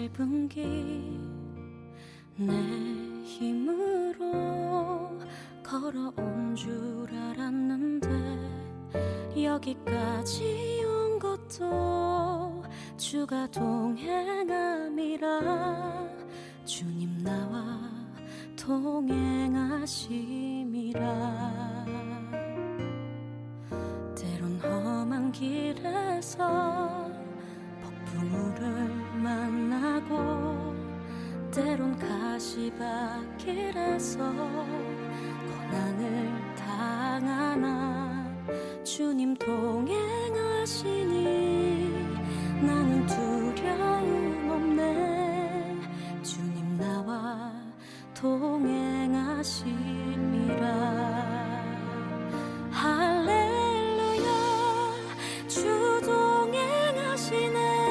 짧은 길 내 힘으로 걸어온 줄 알았는데 여기까지 온 것도 주가 동행함이라 주님 나와 동행하심이라. 때론 험한 길에서 폭풍우를 만나고 때론 가시밭길에서 고난을 당하나 주님 동행하시니 나는 두려움 없네. 주님 나와 동행하심이라. 할렐루야 주 동행하시네.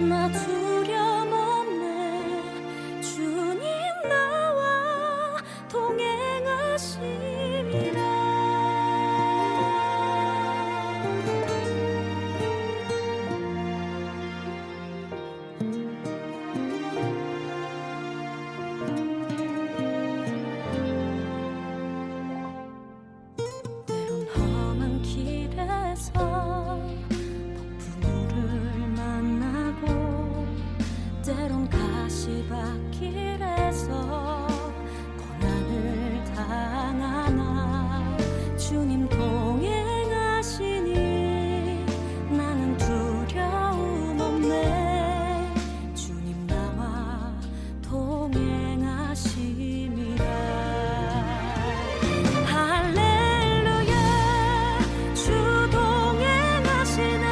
나 두려움 없네. 주님 나와 동행하심이라. 때론 험한 길에서 때론 가시밭길에서 고난을 당하나 주님 동행하시니 나는 두려움 없네. 주님 나와 동행하심이라. 할렐루야 주 동행하시네.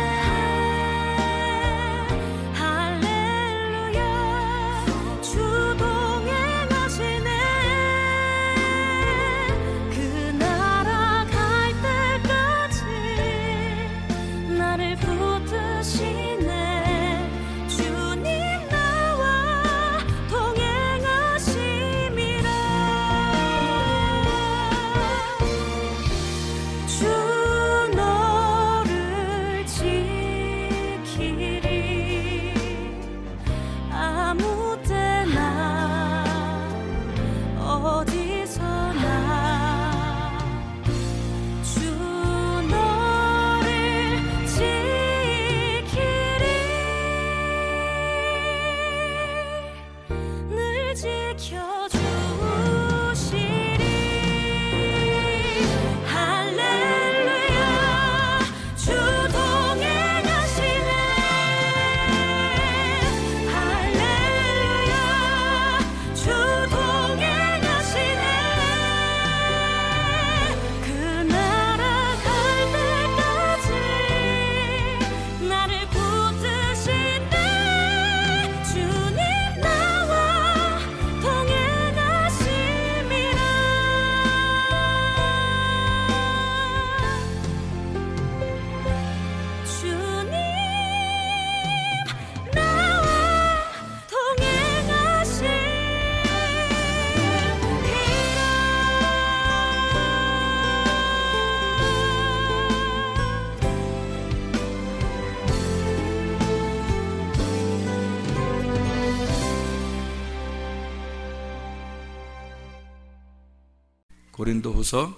고린도후서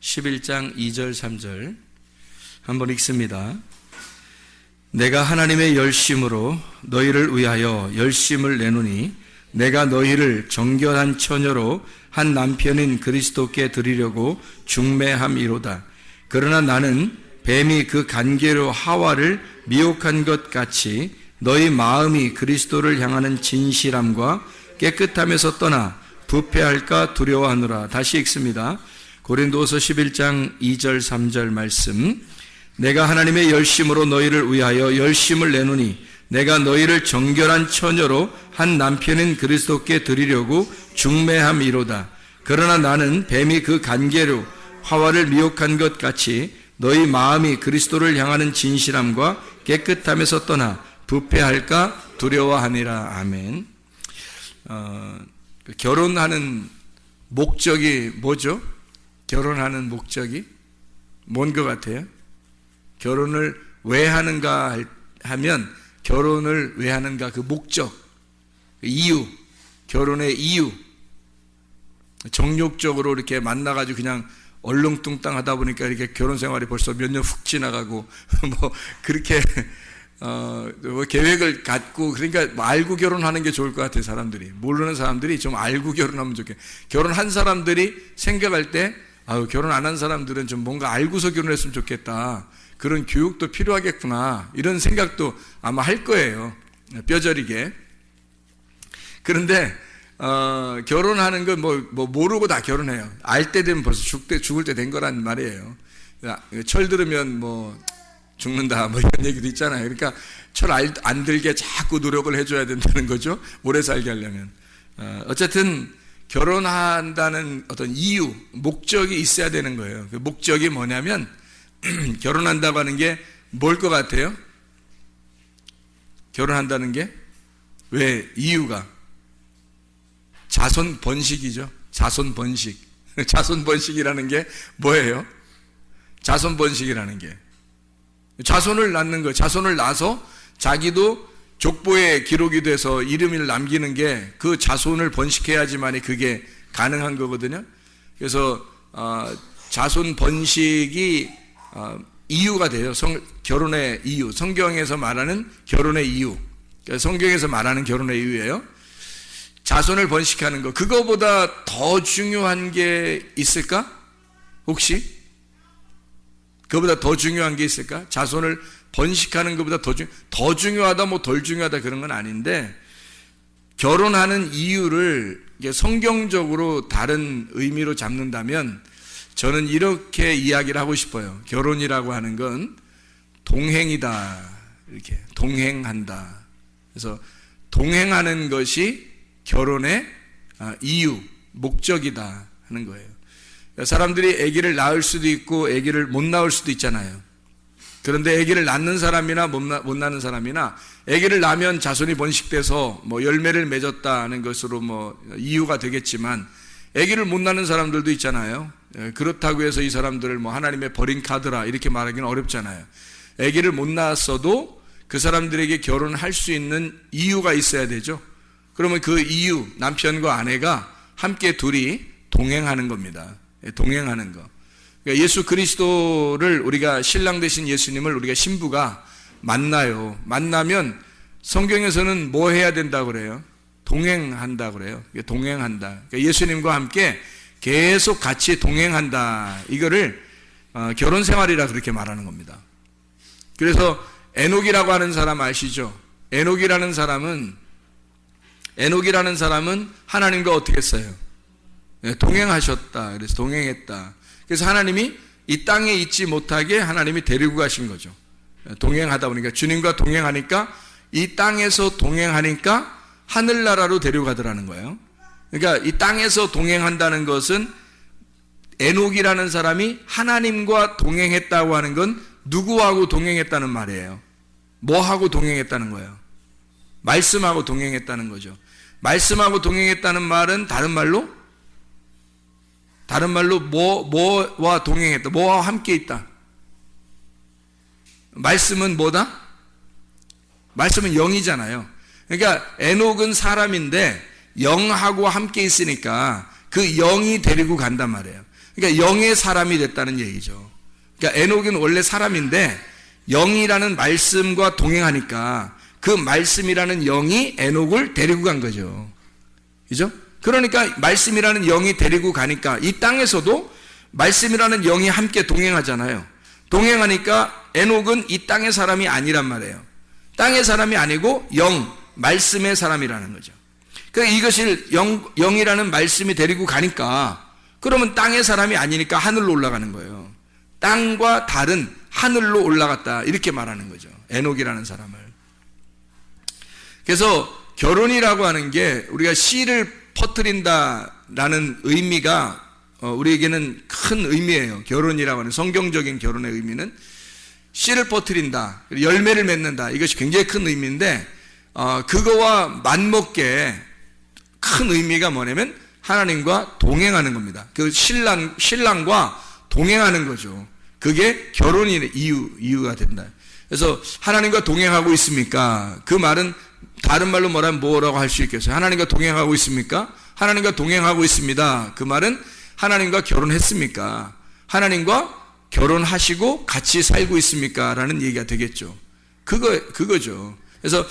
11장 2절 3절 한번 읽습니다. 내가 하나님의 열심으로 너희를 위하여 열심을 내노니 내가 너희를 정결한 처녀로 한 남편인 그리스도께 드리려고 중매함이로다. 그러나 나는 뱀이 그 간계로 하와를 미혹한 것 같이 너희 마음이 그리스도를 향하는 진실함과 깨끗함에서 떠나 부패할까 두려워하노라. 다시 읽습니다. 고린도후서 11장 2절 3절 말씀. 내가 하나님의 열심으로 너희를 위하여 열심을 내노니 내가 너희를 정결한 처녀로 한 남편인 그리스도께 드리려고 중매함이로다. 그러나 나는 뱀이 그 간계로 하와를 미혹한 것 같이 너희 마음이 그리스도를 향하는 진실함과 깨끗함에서 떠나 부패할까 두려워하니라. 아멘. 결혼하는 목적이 뭐죠? 결혼하는 목적이 뭔 것 같아요? 결혼을 왜 하는가 하면 결혼을 왜 하는가 그 목적, 그 이유, 결혼의 이유. 정욕적으로 이렇게 만나가지고 그냥 얼렁뚱땅 하다 보니까 이렇게 결혼 생활이 벌써 몇 년 훅 지나가고 뭐 그렇게 뭐 계획을 갖고 그러니까 뭐 알고 결혼하는 게 좋을 것 같아요. 사람들이 모르는 사람들이 좀 알고 결혼하면 좋겠. 결혼한 사람들이 생각할 때 결혼 안 한 사람들은 좀 뭔가 알고서 결혼했으면 좋겠다. 그런 교육도 필요하겠구나. 이런 생각도 아마 할 거예요. 뼈저리게. 그런데 결혼하는 건 뭐 모르고 다 결혼해요. 알 때 되면 벌써 죽을 때 된 거란 말이에요. 철 들으면 뭐 죽는다 뭐 이런 얘기도 있잖아요. 그러니까 철 안 들게 자꾸 노력을 해줘야 된다는 거죠. 오래 살게 하려면. 어쨌든 결혼한다는 어떤 이유, 목적이 있어야 되는 거예요. 그 목적이 뭐냐면 결혼한다고 하는 게 뭘 것 같아요? 결혼한다는 게 왜 이유가 자손 번식이죠. 자손 번식. 자손 번식이라는 게 뭐예요? 자손 번식이라는 게 자손을 낳는 거예요. 자손을 낳아서 자기도 족보에 기록이 돼서 이름을 남기는 게 그 자손을 번식해야지만이 그게 가능한 거거든요. 그래서 자손 번식이 이유가 돼요. 결혼의 이유. 성경에서 말하는 결혼의 이유. 성경에서 말하는 결혼의 이유예요. 자손을 번식하는 거. 그거보다 더 중요한 게 있을까? 혹시? 그거보다 더 중요한 게 있을까? 자손을 번식하는 것보다 더 중요하다, 뭐 덜 중요하다 그런 건 아닌데, 결혼하는 이유를 성경적으로 다른 의미로 잡는다면 저는 이렇게 이야기를 하고 싶어요. 결혼이라고 하는 건 동행이다. 이렇게 동행한다. 그래서 동행하는 것이 결혼의 이유, 목적이다 하는 거예요. 사람들이 아기를 낳을 수도 있고 아기를 못 낳을 수도 있잖아요. 그런데 아기를 낳는 사람이나 못 낳는 사람이나 아기를 낳으면 자손이 번식돼서 뭐 열매를 맺었다는 것으로 뭐 이유가 되겠지만 아기를 못 낳는 사람들도 있잖아요. 그렇다고 해서 이 사람들을 뭐 하나님의 버린 카드라 이렇게 말하기는 어렵잖아요. 아기를 못 낳았어도 그 사람들에게 결혼할 수 있는 이유가 있어야 되죠. 그러면 그 이유, 남편과 아내가 함께 둘이 동행하는 겁니다. 동행하는 거. 그러니까 예수 그리스도를 우리가 신랑 되신 예수님을 우리가 신부가 만나요. 만나면 성경에서는 뭐 해야 된다고 그래요? 동행한다 그래요. 동행한다. 그러니까 예수님과 함께 계속 같이 동행한다. 이거를 결혼 생활이라 그렇게 말하는 겁니다. 그래서 에녹이라고 하는 사람 아시죠? 에녹이라는 사람은 하나님과 어떻게 했어요? 동행하셨다. 그래서 동행했다. 그래서 하나님이 이 땅에 있지 못하게 하나님이 데리고 가신 거죠. 동행하다 보니까 주님과 동행하니까 이 땅에서 동행하니까 하늘나라로 데려가더라는 거예요. 그러니까 이 땅에서 동행한다는 것은 에녹이라는 사람이 하나님과 동행했다고 하는 건 누구하고 동행했다는 말이에요? 뭐하고 동행했다는 거예요? 말씀하고 동행했다는 거죠. 말씀하고 동행했다는 말은 다른 말로 뭐와 동행했다. 뭐와 함께 있다. 말씀은 뭐다? 말씀은 영이잖아요. 그러니까 에녹은 사람인데 영하고 함께 있으니까 그 영이 데리고 간단 말이에요. 그러니까 영의 사람이 됐다는 얘기죠. 그러니까 에녹은 원래 사람인데 영이라는 말씀과 동행하니까 그 말씀이라는 영이 에녹을 데리고 간 거죠. 그죠? 그러니까 말씀이라는 영이 데리고 가니까 이 땅에서도 말씀이라는 영이 함께 동행하잖아요. 동행하니까 에녹은 이 땅의 사람이 아니란 말이에요. 땅의 사람이 아니고 말씀의 사람이라는 거죠. 그러니까 이것을 영이라는 말씀이 데리고 가니까 그러면 땅의 사람이 아니니까 하늘로 올라가는 거예요. 땅과 다른 하늘로 올라갔다 이렇게 말하는 거죠. 에녹이라는 사람을. 그래서 결혼이라고 하는 게 우리가 씨를 퍼뜨린다라는 의미가 우리에게는 큰 의미예요. 결혼이라고 하는 성경적인 결혼의 의미는 씨를 퍼뜨린다, 열매를 맺는다. 이것이 굉장히 큰 의미인데 그거와 맞먹게 큰 의미가 뭐냐면 하나님과 동행하는 겁니다. 그 신랑과 동행하는 거죠. 그게 결혼의 이유가 된다. 그래서 하나님과 동행하고 있습니까? 그 말은 다른 말로 뭐라고 할 수 있겠어요? 하나님과 동행하고 있습니까? 하나님과 동행하고 있습니다. 그 말은 하나님과 결혼했습니까? 하나님과 결혼하시고 같이 살고 있습니까? 라는 얘기가 되겠죠. 그거죠. 그래서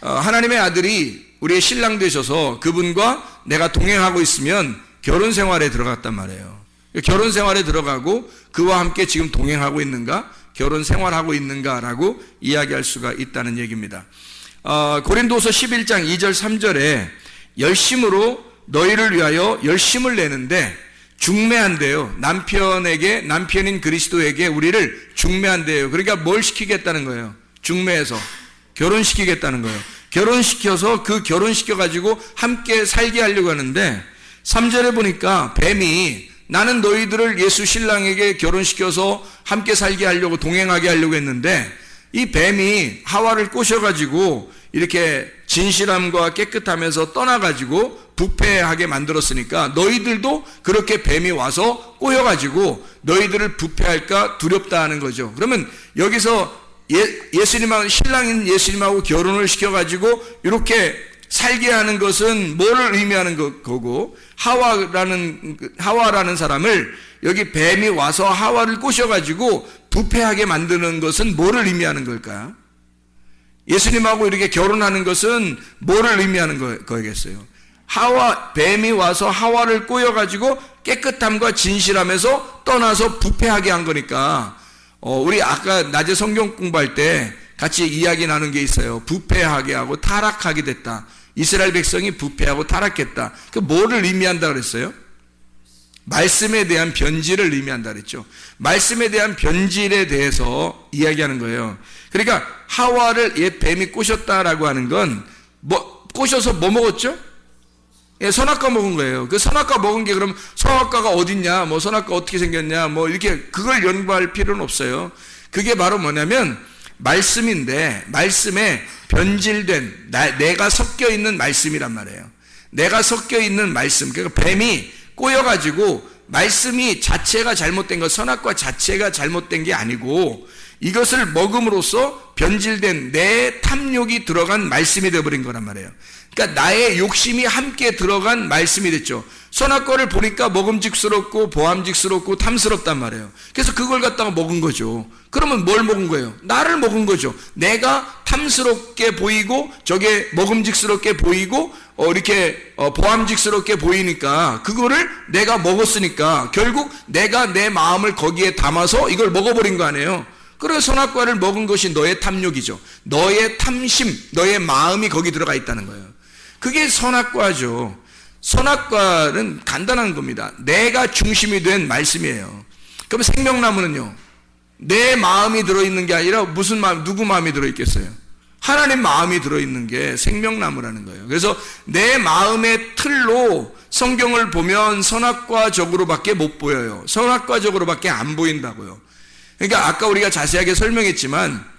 하나님의 아들이 우리의 신랑 되셔서 그분과 내가 동행하고 있으면 결혼 생활에 들어갔단 말이에요. 결혼 생활에 들어가고 그와 함께 지금 동행하고 있는가? 결혼 생활하고 있는가라고 이야기할 수가 있다는 얘기입니다. 고린도서 11장 2절 3절에 열심으로 너희를 위하여 열심을 내는데 중매한대요. 남편인 그리스도에게 우리를 중매한대요. 그러니까 뭘 시키겠다는 거예요? 중매해서 결혼시키겠다는 거예요. 결혼시켜서 그 결혼시켜가지고 함께 살게 하려고 하는데 3절에 보니까 뱀이 나는 너희들을 예수 신랑에게 결혼시켜서 함께 살게 하려고 동행하게 하려고 했는데 이 뱀이 하와를 꼬셔가지고 이렇게 진실함과 깨끗함에서 떠나가지고 부패하게 만들었으니까 너희들도 그렇게 뱀이 와서 꼬여가지고 너희들을 부패할까 두렵다 하는 거죠. 그러면 여기서 예수님하고 신랑인 예수님하고 결혼을 시켜가지고 이렇게 살게 하는 것은 뭐를 의미하는 거고 하와라는 사람을 여기 뱀이 와서 하와를 꼬셔가지고 부패하게 만드는 것은 뭐를 의미하는 걸까? 예수님하고 이렇게 결혼하는 것은 뭐를 의미하는 거겠어요? 뱀이 와서 하와를 꼬여가지고 깨끗함과 진실함에서 떠나서 부패하게 한 거니까 우리 아까 낮에 성경 공부할 때 같이 이야기 나눈 게 있어요. 부패하게 하고 타락하게 됐다. 이스라엘 백성이 부패하고 타락했다. 그 뭐를 의미한다 그랬어요? 말씀에 대한 변질을 의미한다 그랬죠. 말씀에 대한 변질에 대해서 이야기하는 거예요. 그러니까 하와를 뱀이 꼬셨다라고 하는 건 꼬셔서 뭐 먹었죠? 선악과 먹은 거예요. 그 선악과 먹은 게 그럼 선악과가 어딨냐, 선악과 어떻게 생겼냐, 이렇게 그걸 연구할 필요는 없어요. 그게 바로 뭐냐면 말씀인데 말씀에 변질된 내가 섞여 있는 말씀이란 말이에요. 내가 섞여 있는 말씀. 그러니까 뱀이 꼬여가지고 말씀이 자체가 잘못된 것, 선악과 자체가 잘못된 게 아니고 이것을 먹음으로써 변질된 내 탐욕이 들어간 말씀이 되어버린 거란 말이에요. 그러니까 나의 욕심이 함께 들어간 말씀이 됐죠. 선악과를 보니까 먹음직스럽고 보암직스럽고 탐스럽단 말이에요. 그래서 그걸 갖다가 먹은 거죠. 그러면 뭘 먹은 거예요? 나를 먹은 거죠. 내가 탐스럽게 보이고 저게 먹음직스럽게 보이고 이렇게 보암직스럽게 보이니까 그거를 내가 먹었으니까 결국 내가 내 마음을 거기에 담아서 이걸 먹어버린 거 아니에요. 그래서 선악과를 먹은 것이 너의 탐욕이죠. 너의 탐심, 너의 마음이 거기 들어가 있다는 거예요. 그게 선악과죠. 선악과는 간단한 겁니다. 내가 중심이 된 말씀이에요. 그럼 생명나무는요, 내 마음이 들어있는 게 아니라 무슨 마음, 누구 마음이 들어있겠어요? 하나님 마음이 들어있는 게 생명나무라는 거예요. 그래서 내 마음의 틀로 성경을 보면 선악과적으로밖에 못 보여요. 선악과적으로밖에 안 보인다고요. 그러니까 아까 우리가 자세하게 설명했지만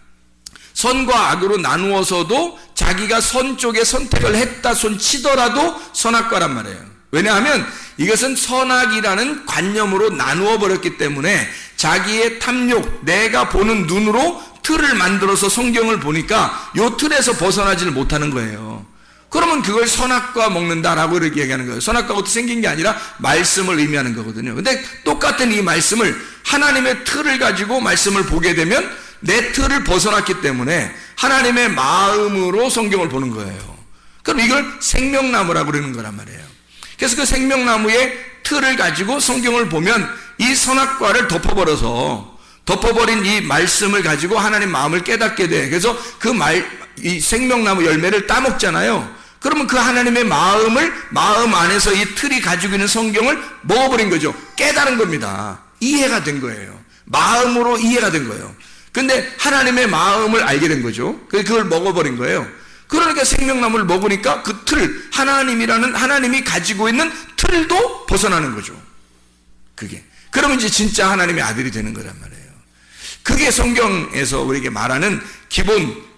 선과 악으로 나누어서도 자기가 선 쪽에 선택을 했다 손 치더라도 선악과란 말이에요. 왜냐하면 이것은 선악이라는 관념으로 나누어 버렸기 때문에 자기의 탐욕, 내가 보는 눈으로 틀을 만들어서 성경을 보니까 이 틀에서 벗어나지를 못하는 거예요. 그러면 그걸 선악과 먹는다라고 이렇게 얘기하는 거예요. 선악과가 어떻게 생긴 게 아니라 말씀을 의미하는 거거든요. 근데 똑같은 이 말씀을 하나님의 틀을 가지고 말씀을 보게 되면 내 틀을 벗어났기 때문에 하나님의 마음으로 성경을 보는 거예요. 그럼 이걸 생명나무라고 그러는 거란 말이에요. 그래서 그 생명나무의 틀을 가지고 성경을 보면 이 선악과를 덮어버린 이 말씀을 가지고 하나님 마음을 깨닫게 돼. 그래서 이 생명나무 열매를 따먹잖아요. 그러면 그 하나님의 마음 안에서 이 틀이 가지고 있는 성경을 먹어버린 거죠. 깨달은 겁니다. 이해가 된 거예요. 마음으로 이해가 된 거예요. 근데 하나님의 마음을 알게 된 거죠. 그걸 먹어버린 거예요. 그러니까 생명나무를 먹으니까 그 틀, 하나님이 가지고 있는 틀도 벗어나는 거죠. 그러면 이제 진짜 하나님의 아들이 되는 거란 말이에요. 그게 성경에서 우리에게 말하는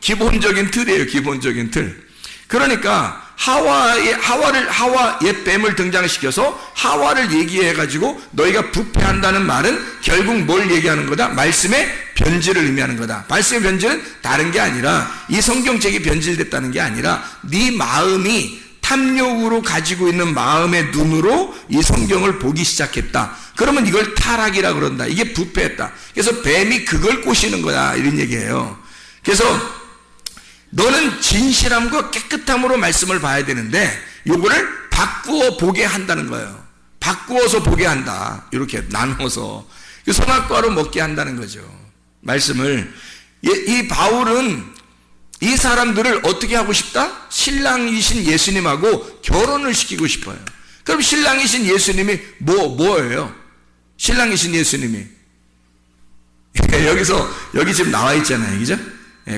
기본적인 틀이에요. 기본적인 틀. 그러니까 하와 옛 뱀을 등장시켜서 하와를 얘기해가지고 너희가 부패한다는 말은 결국 뭘 얘기하는 거다? 말씀의 변질을 의미하는 거다. 말씀의 변질은 다른 게 아니라 이 성경책이 변질됐다는 게 아니라 네 마음이 탐욕으로 가지고 있는 마음의 눈으로 이 성경을 보기 시작했다. 그러면 이걸 타락이라 그런다. 이게 부패했다. 그래서 뱀이 그걸 꼬시는 거다. 이런 얘기예요. 그래서 너는 진실함과 깨끗함으로 말씀을 봐야 되는데 요거를 바꾸어 보게 한다는 거예요. 바꾸어서 보게 한다. 이렇게 나눠서 선악과로 먹게 한다는 거죠. 말씀을. 이 바울은 이 사람들을 어떻게 하고 싶다? 신랑이신 예수님하고 결혼을 시키고 싶어요. 그럼 신랑이신 예수님이 뭐예요? 신랑이신 예수님이 여기 지금 나와 있잖아요. 그죠?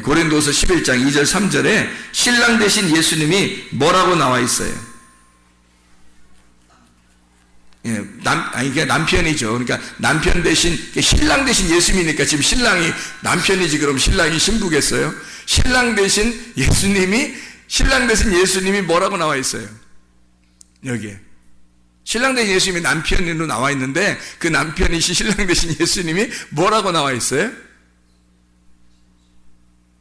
고린도서 11장 2절 3절에 신랑 되신 예수님이 뭐라고 나와 있어요? 그러니까 남편이죠. 그러니까 남편 대신 신랑 대신 예수님이니까 지금 신랑이 남편이지 그럼 신랑이 신부겠어요? 신랑 대신 예수님이 뭐라고 나와 있어요? 여기에 신랑 대신 예수님이 남편으로 나와 있는데 그 남편이신 신랑 대신 예수님이 뭐라고 나와 있어요?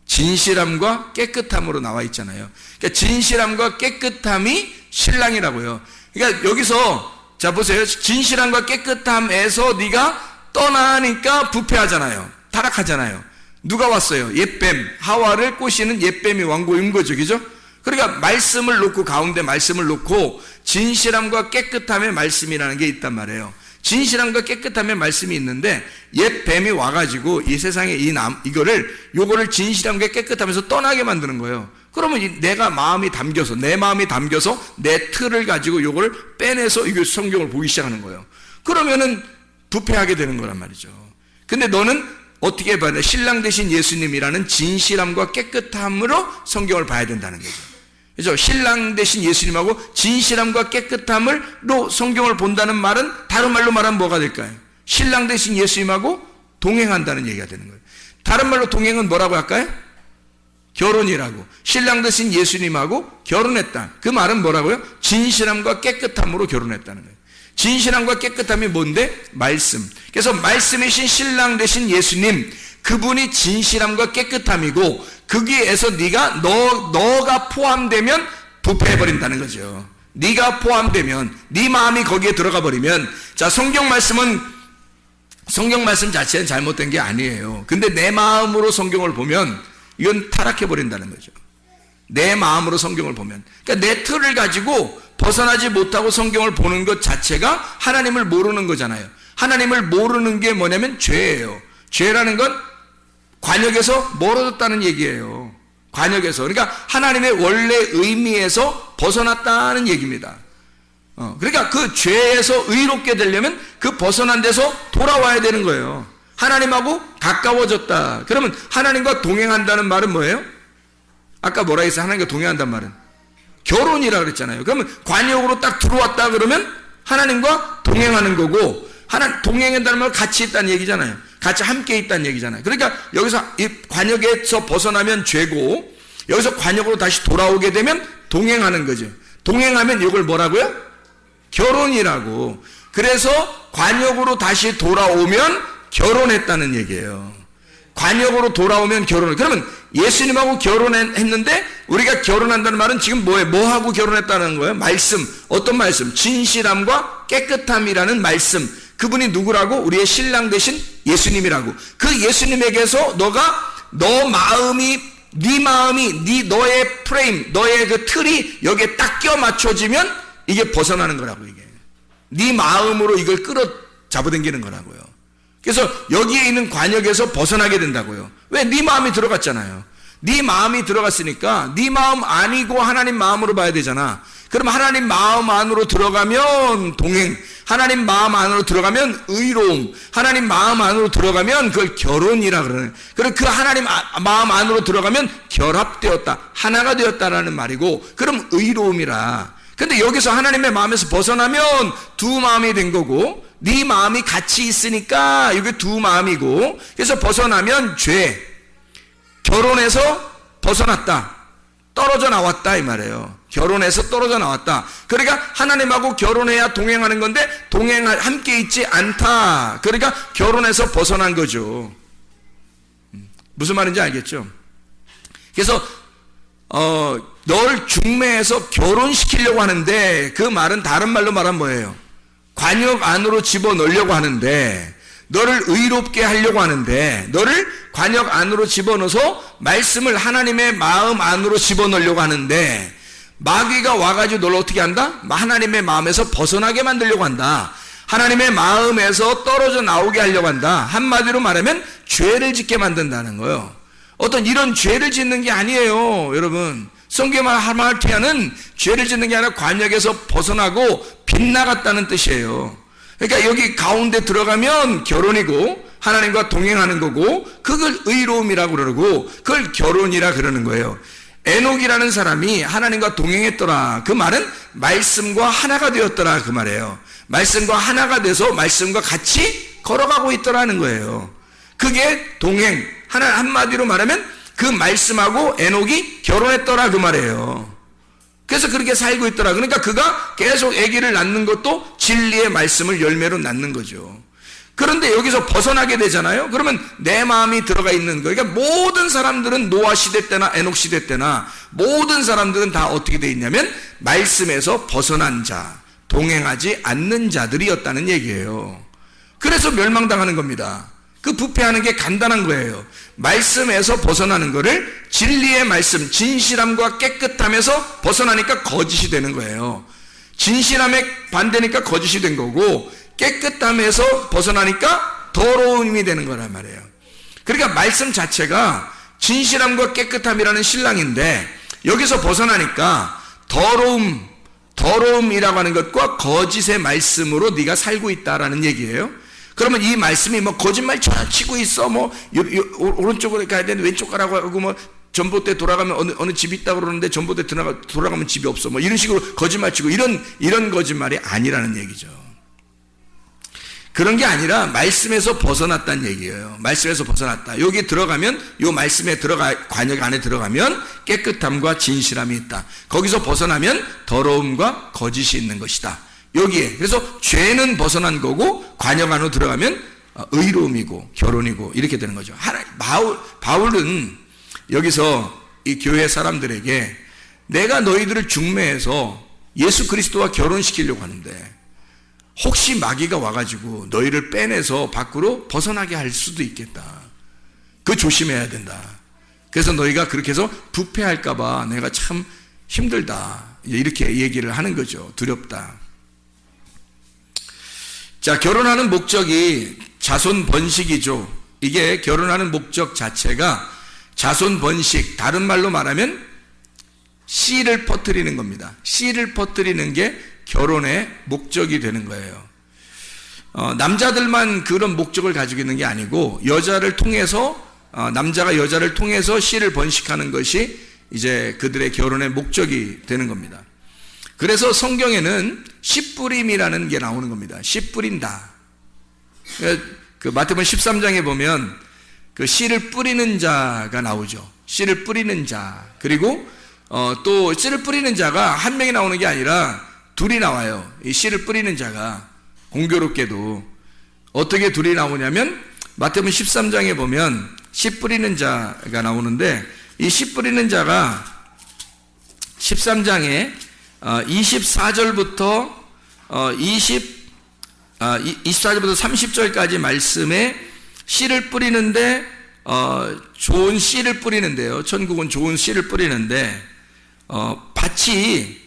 진실함과 깨끗함으로 나와 있잖아요. 그러니까 진실함과 깨끗함이 신랑이라고요. 그러니까 여기서 자 보세요. 진실함과 깨끗함에서 네가 떠나니까 부패하잖아요. 타락하잖아요. 누가 왔어요? 옛뱀, 하와를 꼬시는 옛뱀이 왕고인 거죠. 그죠? 그러니까 말씀을 놓고 가운데 말씀을 놓고 진실함과 깨끗함의 말씀이라는 게 있단 말이에요. 진실함과 깨끗함의 말씀이 있는데 옛 뱀이 와가지고 이 세상에 요거를 진실함과 깨끗함에서 떠나게 만드는 거예요. 그러면 내가 마음이 담겨서 내 마음이 담겨서 내 틀을 가지고 요거를 빼내서 이거 성경을 보기 시작하는 거예요. 그러면은 부패하게 되는 거란 말이죠. 근데 너는 어떻게 봐야 돼? 신랑 되신 예수님이라는 진실함과 깨끗함으로 성경을 봐야 된다는 거죠. 그죠? 신랑 되신 예수님하고 진실함과 깨끗함으로 성경을 본다는 말은 다른 말로 말하면 뭐가 될까요? 신랑 되신 예수님하고 동행한다는 얘기가 되는 거예요. 다른 말로 동행은 뭐라고 할까요? 결혼이라고. 신랑 되신 예수님하고 결혼했다. 그 말은 뭐라고요? 진실함과 깨끗함으로 결혼했다는 거예요. 진실함과 깨끗함이 뭔데? 말씀. 그래서 말씀이신 신랑 되신 예수님, 그분이 진실함과 깨끗함이고 거기에서 너가 포함되면 부패해버린다는 거죠. 네가 포함되면 네 마음이 거기에 들어가 버리면 자 성경 말씀 자체는 잘못된 게 아니에요. 근데 내 마음으로 성경을 보면 이건 타락해버린다는 거죠. 내 마음으로 성경을 보면 그러니까 내 틀을 가지고 벗어나지 못하고 성경을 보는 것 자체가 하나님을 모르는 거잖아요. 하나님을 모르는 게 뭐냐면 죄예요. 죄라는 건 관역에서 멀어졌다는 얘기예요. 관역에서. 그러니까 하나님의 원래 의미에서 벗어났다는 얘기입니다. 그러니까 그 죄에서 의롭게 되려면 그 벗어난 데서 돌아와야 되는 거예요. 하나님하고 가까워졌다. 그러면 하나님과 동행한다는 말은 뭐예요? 아까 뭐라 했어요? 하나님과 동행한다는 말은 결혼이라 그랬잖아요. 그러면 관역으로 딱 들어왔다 그러면 하나님과 동행하는 거고 동행한다는 말은 같이 있다는 얘기잖아요. 같이 함께 있다는 얘기잖아요. 그러니까 여기서 이 관역에서 벗어나면 죄고 여기서 관역으로 다시 돌아오게 되면 동행하는 거죠. 동행하면 이걸 뭐라고요? 결혼이라고. 그래서 관역으로 다시 돌아오면 결혼했다는 얘기예요. 관역으로 돌아오면 결혼을. 그러면 예수님하고 결혼했는데 우리가 결혼한다는 말은 지금 뭐예요? 뭐하고 결혼했다는 거예요? 말씀. 어떤 말씀? 진실함과 깨끗함이라는 말씀. 그분이 누구라고? 우리의 신랑 되신 예수님이라고. 그 예수님에게서 너 마음이 너의 프레임, 너의 그 틀이 여기에 딱 껴 맞춰지면 이게 벗어나는 거라고 이게. 네 마음으로 이걸 끌어 잡아당기는 거라고요. 그래서 여기에 있는 관역에서 벗어나게 된다고요. 왜? 네 마음이 들어갔잖아요. 네 마음이 들어갔으니까 네 마음 아니고 하나님 마음으로 봐야 되잖아. 그럼 하나님 마음 안으로 들어가면 동행, 하나님 마음 안으로 들어가면 의로움, 하나님 마음 안으로 들어가면 그걸 결혼이라 그러는. 그리고 그 하나님 마음 안으로 들어가면 결합되었다, 하나가 되었다라는 말이고, 그럼 의로움이라. 근데 여기서 하나님의 마음에서 벗어나면 두 마음이 된 거고, 네 마음이 같이 있으니까 이게 두 마음이고, 그래서 벗어나면 죄, 결혼해서 벗어났다, 떨어져 나왔다 이 말이에요. 결혼해서 떨어져 나왔다. 그러니까 하나님하고 결혼해야 동행하는 건데 함께 있지 않다. 그러니까 결혼해서 벗어난 거죠. 무슨 말인지 알겠죠? 그래서 널 중매해서 결혼시키려고 하는데, 그 말은 다른 말로 말하면 뭐예요? 관역 안으로 집어넣으려고 하는데, 너를 의롭게 하려고 하는데, 너를 관역 안으로 집어넣어서 말씀을 하나님의 마음 안으로 집어넣으려고 하는데, 마귀가 와가지고 널 어떻게 한다? 하나님의 마음에서 벗어나게 만들려고 한다. 하나님의 마음에서 떨어져 나오게 하려고 한다. 한마디로 말하면 죄를 짓게 만든다는 거예요. 어떤 이런 죄를 짓는 게 아니에요, 여러분. 성경의 하마르티아는 죄를 짓는 게 아니라 관역에서 벗어나고 빗나갔다는 뜻이에요. 그러니까 여기 가운데 들어가면 결혼이고 하나님과 동행하는 거고, 그걸 의로움이라고 그러고 그걸 결혼이라 그러는 거예요. 에녹이라는 사람이 하나님과 동행했더라. 그 말은 말씀과 하나가 되었더라, 그 말이에요. 말씀과 하나가 돼서 말씀과 같이 걸어가고 있더라는 거예요. 그게 동행. 한마디로 말하면 그 말씀하고 에녹이 결혼했더라, 그 말이에요. 그래서 그렇게 살고 있더라. 그러니까 그가 계속 아기를 낳는 것도 진리의 말씀을 열매로 낳는 거죠. 그런데 여기서 벗어나게 되잖아요. 그러면 내 마음이 들어가 있는 거. 그러니까 모든 사람들은 노아 시대 때나 에녹 시대 때나 모든 사람들은 다 어떻게 돼 있냐면 말씀에서 벗어난 자, 동행하지 않는 자들이었다는 얘기예요. 그래서 멸망당하는 겁니다. 그 부패하는 게 간단한 거예요. 말씀에서 벗어나는 거를 진리의 말씀, 진실함과 깨끗함에서 벗어나니까 거짓이 되는 거예요. 진실함에 반대니까 거짓이 된 거고, 깨끗함에서 벗어나니까 더러움이 되는 거란 말이에요. 그러니까 말씀 자체가 진실함과 깨끗함이라는 신랑인데, 여기서 벗어나니까 더러움이라고 하는 것과 거짓의 말씀으로 네가 살고 있다라는 얘기예요. 그러면 이 말씀이 뭐 거짓말 치고 있어, 뭐 오른쪽으로 가야 되는데 왼쪽 가라고 하고, 뭐 전봇대 돌아가면 어느 집이 있다고 그러는데 전봇대 돌아가면 집이 없어, 뭐 이런 식으로 거짓말 치고, 이런 거짓말이 아니라는 얘기죠. 그런 게 아니라 말씀에서 벗어났다는 얘기예요. 말씀에서 벗어났다. 여기 들어가면, 요 말씀에 관역 안에 들어가면 깨끗함과 진실함이 있다. 거기서 벗어나면 더러움과 거짓이 있는 것이다. 여기에. 그래서 죄는 벗어난 거고, 관역 안으로 들어가면 의로움이고 결혼이고 이렇게 되는 거죠. 바울은 여기서 이 교회 사람들에게 내가 너희들을 중매해서 예수 그리스도와 결혼시키려고 하는데, 혹시 마귀가 와가지고 너희를 빼내서 밖으로 벗어나게 할 수도 있겠다. 그거 조심해야 된다. 그래서 너희가 그렇게 해서 부패할까봐 내가 참 힘들다. 이렇게 얘기를 하는 거죠. 두렵다. 자, 결혼하는 목적이 자손 번식이죠. 이게 결혼하는 목적 자체가 자손 번식, 다른 말로 말하면 씨를 퍼뜨리는 겁니다. 씨를 퍼뜨리는 게 결혼의 목적이 되는 거예요. 남자들만 그런 목적을 가지고 있는 게 아니고, 여자를 통해서, 남자가 여자를 통해서 씨를 번식하는 것이 이제 그들의 결혼의 목적이 되는 겁니다. 그래서 성경에는 씨 뿌림이라는 게 나오는 겁니다. 씨 뿌린다. 그 마태복음 13장에 보면 그 씨를 뿌리는 자가 나오죠. 씨를 뿌리는 자. 그리고 또 씨를 뿌리는 자가 한 명이 나오는 게 아니라 둘이 나와요. 이 씨를 뿌리는 자가. 공교롭게도 어떻게 둘이 나오냐면 마태복음 13장에 보면 씨 뿌리는 자가 나오는데, 이 씨 뿌리는 자가 13장에 24절부터 24절부터 30절까지 말씀에 씨를 뿌리는데, 좋은 씨를 뿌리는데요. 천국은 좋은 씨를 뿌리는데, 밭이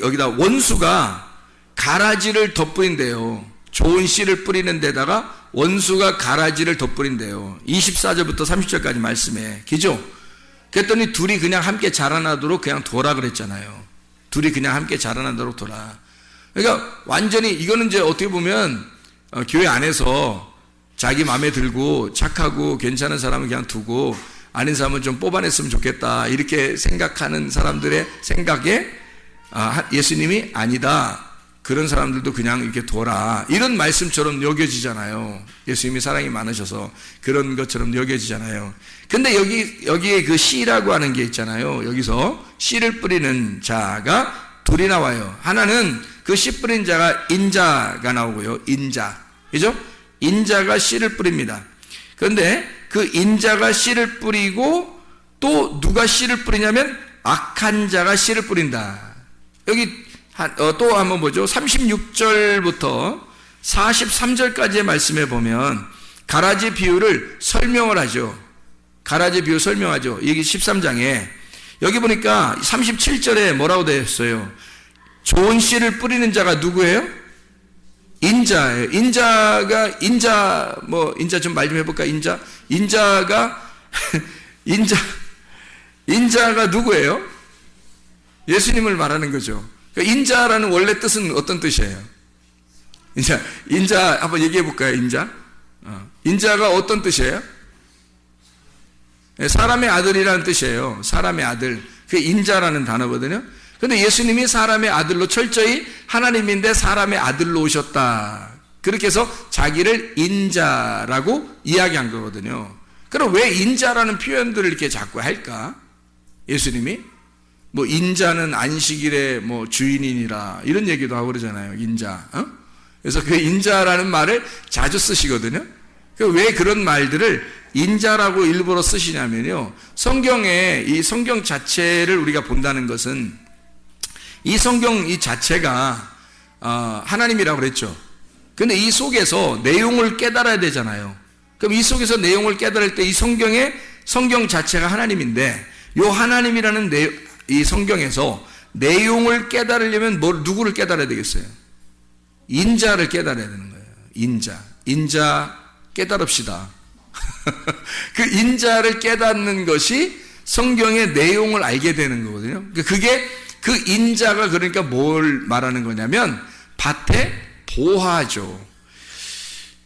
여기다 원수가 가라지를 덧뿌린대요. 좋은 씨를 뿌리는 데다가 원수가 가라지를 덧뿌린대요. 24절부터 30절까지 말씀에. 그죠? 그랬더니 둘이 그냥 함께 자라나도록 그냥 둬라 그랬잖아요. 둘이 그냥 함께 자라나도록 둬라. 그러니까 완전히 이거는 이제 어떻게 보면 교회 안에서 자기 마음에 들고 착하고 괜찮은 사람은 그냥 두고 아닌 사람은 좀 뽑아냈으면 좋겠다, 이렇게 생각하는 사람들의 생각에 예수님이 아니다. 그런 사람들도 그냥 이렇게 둬라. 이런 말씀처럼 여겨지잖아요. 예수님이 사랑이 많으셔서 그런 것처럼 여겨지잖아요. 근데 여기에 그 씨라고 하는 게 있잖아요. 여기서 씨를 뿌리는 자가 둘이 나와요. 하나는 그 씨 뿌린 자가 인자가 나오고요. 인자. 그죠? 인자가 씨를 뿌립니다. 그런데 그 인자가 씨를 뿌리고 또 누가 씨를 뿌리냐면 악한 자가 씨를 뿌린다. 여기 또 한번 보죠. 36절부터 43절까지의 말씀에 보면 가라지 비유를 설명을 하죠. 가라지 비유 설명하죠. 여기 13장에 여기 보니까 37절에 뭐라고 되어 있어요? 좋은 씨를 뿌리는 자가 누구예요? 인자예요. 인자 좀 말 좀 해볼까? 인자가 누구예요? 예수님을 말하는 거죠. 인자라는 원래 뜻은 어떤 뜻이에요? 인자 한번 얘기해 볼까요? 인자가 어떤 뜻이에요? 사람의 아들이라는 뜻이에요. 사람의 아들. 그게 인자라는 단어거든요. 근데 예수님이 사람의 아들로 철저히 하나님인데 사람의 아들로 오셨다. 그렇게 해서 자기를 인자라고 이야기한 거거든요. 그럼 왜 인자라는 표현들을 이렇게 자꾸 할까? 예수님이? 뭐 인자는 안식일의 뭐 주인이니라 이런 얘기도 하고 그러잖아요. 인자. 그래서 그 인자라는 말을 자주 쓰시거든요. 왜 그런 말들을 인자라고 일부러 쓰시냐면요. 성경에 이 성경 자체를 우리가 본다는 것은 이 성경 이 자체가 하나님이라고 그랬죠. 근데 이 속에서 내용을 깨달아야 되잖아요. 그럼 이 속에서 내용을 깨달을 때 이 성경 자체가 하나님인데 요 하나님이라는 이 성경에서 내용을 깨달으려면 누구를 깨달아야 되겠어요? 인자를 깨달아야 되는 거예요. 인자 깨달읍시다. 그 인자를 깨닫는 것이 성경의 내용을 알게 되는 거거든요. 그게 그 인자가 그러니까 뭘 말하는 거냐면 밭의 보화죠.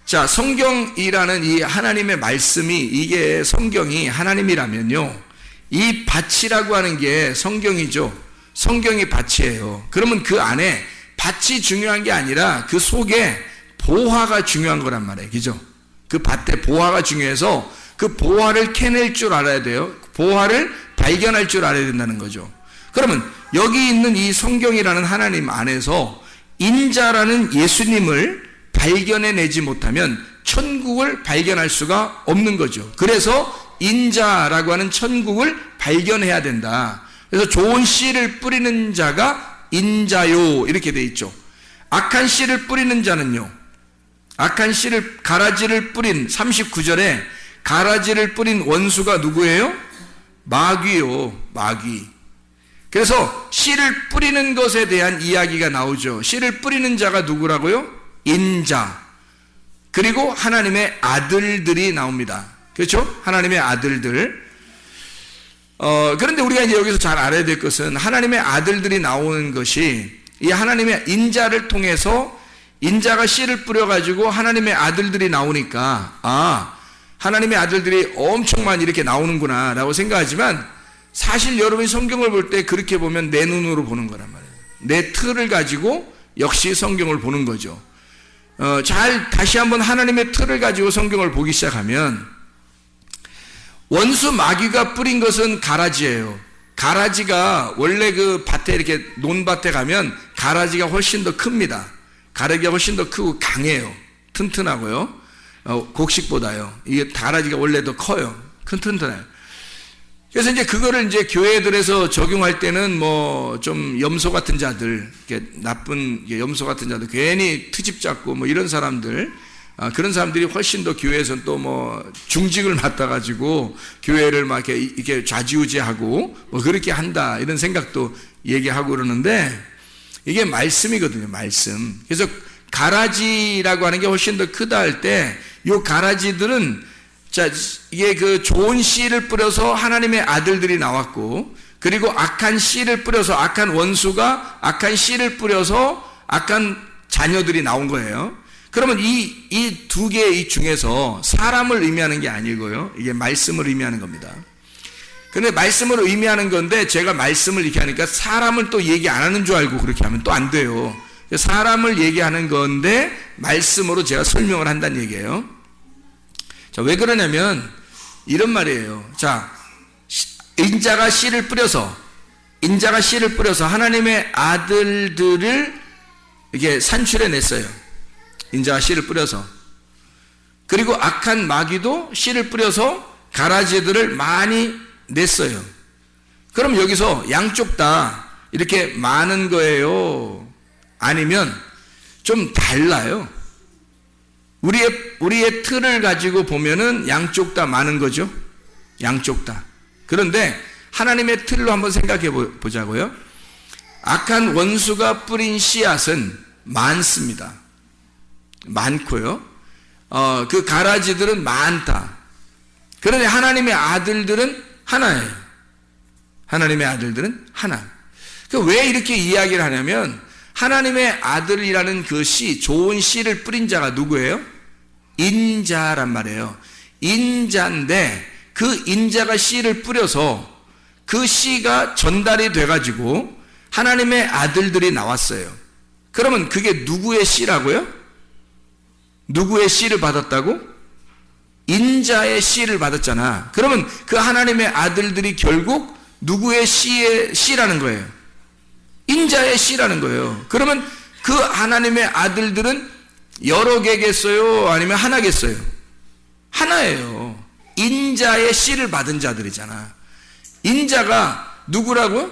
자, 성경이라는 이 하나님의 말씀이 이게 성경이 하나님이라면요. 이 밭이라고 하는 게 성경이죠. 성경이 밭이에요. 그러면 그 안에 밭이 중요한 게 아니라 그 속에 보화가 중요한 거란 말이에요. 그죠? 그 밭에 보화가 중요해서 그 보화를 캐낼 줄 알아야 돼요. 보화를 발견할 줄 알아야 된다는 거죠. 그러면 여기 있는 이 성경이라는 하나님 안에서 인자라는 예수님을 발견해내지 못하면 천국을 발견할 수가 없는 거죠. 그래서 인자라고 하는 천국을 발견해야 된다. 그래서 좋은 씨를 뿌리는 자가 인자요 이렇게 돼 있죠. 악한 씨를 뿌리는 자는요. 악한 씨를 가라지를 뿌린 39절에 가라지를 뿌린 원수가 누구예요? 마귀요. 마귀. 그래서 씨를 뿌리는 것에 대한 이야기가 나오죠. 씨를 뿌리는 자가 누구라고요? 인자. 그리고 하나님의 아들들이 나옵니다. 그렇죠? 하나님의 아들들. 그런데 우리가 이제 여기서 잘 알아야 될 것은 하나님의 아들들이 나오는 것이 이 하나님의 인자를 통해서 인자가 씨를 뿌려가지고 하나님의 아들들이 나오니까 하나님의 아들들이 엄청 많이 이렇게 나오는구나 라고 생각하지만 사실 여러분이 성경을 볼 때 그렇게 보면 내 눈으로 보는 거란 말이에요. 내 틀을 가지고 역시 성경을 보는 거죠. 다시 한번 하나님의 틀을 가지고 성경을 보기 시작하면 원수 마귀가 뿌린 것은 가라지예요. 가라지가 원래 그 밭에 이렇게 논밭에 가면 가라지가 훨씬 더 큽니다. 가라지가 훨씬 더 크고 강해요. 튼튼하고요. 곡식보다요. 이게 가라지가 원래 더 커요. 튼튼해요. 그래서 이제 그거를 이제 교회들에서 적용할 때는 뭐 좀 염소 같은 자들, 이렇게 나쁜 염소 같은 자들, 괜히 트집 잡고 뭐 이런 사람들, 그런 사람들이 훨씬 더 교회에서는 또 뭐 중직을 맡아가지고 교회를 막 이렇게 좌지우지하고 뭐 그렇게 한다 이런 생각도 얘기하고 그러는데 이게 말씀이거든요, 말씀. 그래서 가라지라고 하는 게 훨씬 더 크다 할 때 요 가라지들은 자, 이게 그 좋은 씨를 뿌려서 하나님의 아들들이 나왔고, 그리고 악한 씨를 뿌려서 악한 원수가 악한 씨를 뿌려서 악한 자녀들이 나온 거예요. 그러면 이 두 개 중에서 사람을 의미하는 게 아니고요. 이게 말씀을 의미하는 겁니다. 근데 말씀을 의미하는 건데 제가 말씀을 이렇게 하니까 사람을 또 얘기 안 하는 줄 알고 그렇게 하면 또 안 돼요. 사람을 얘기하는 건데 말씀으로 제가 설명을 한다는 얘기예요. 자, 왜 그러냐면 이런 말이에요. 자, 인자가 씨를 뿌려서 하나님의 아들들을 이렇게 산출해 냈어요. 인자가 씨를 뿌려서. 그리고 악한 마귀도 씨를 뿌려서 가라지들을 많이 냈어요. 그럼 여기서 양쪽 다 이렇게 많은 거예요? 아니면 좀 달라요? 우리의 틀을 가지고 보면은 양쪽 다 많은 거죠? 양쪽 다. 그런데 하나님의 틀로 한번 생각해 보자고요. 악한 원수가 뿌린 씨앗은 많습니다. 많고요. 그 가라지들은 많다. 그런데 하나님의 아들들은 하나예요. 하나님의 아들들은 하나. 왜 이렇게 이야기를 하냐면 하나님의 아들이라는 그 씨, 좋은 씨를 뿌린 자가 누구예요? 인자란 말이에요. 인자인데 그 인자가 씨를 뿌려서 그 씨가 전달이 돼가지고 하나님의 아들들이 나왔어요. 그러면 그게 누구의 씨라고요? 누구의 씨를 받았다고? 인자의 씨를 받았잖아. 그러면 그 하나님의 아들들이 결국 누구의 씨라는 거예요? 인자의 씨라는 거예요. 그러면 그 하나님의 아들들은 여러 개겠어요? 아니면 하나겠어요? 하나예요. 인자의 씨를 받은 자들이잖아. 인자가 누구라고?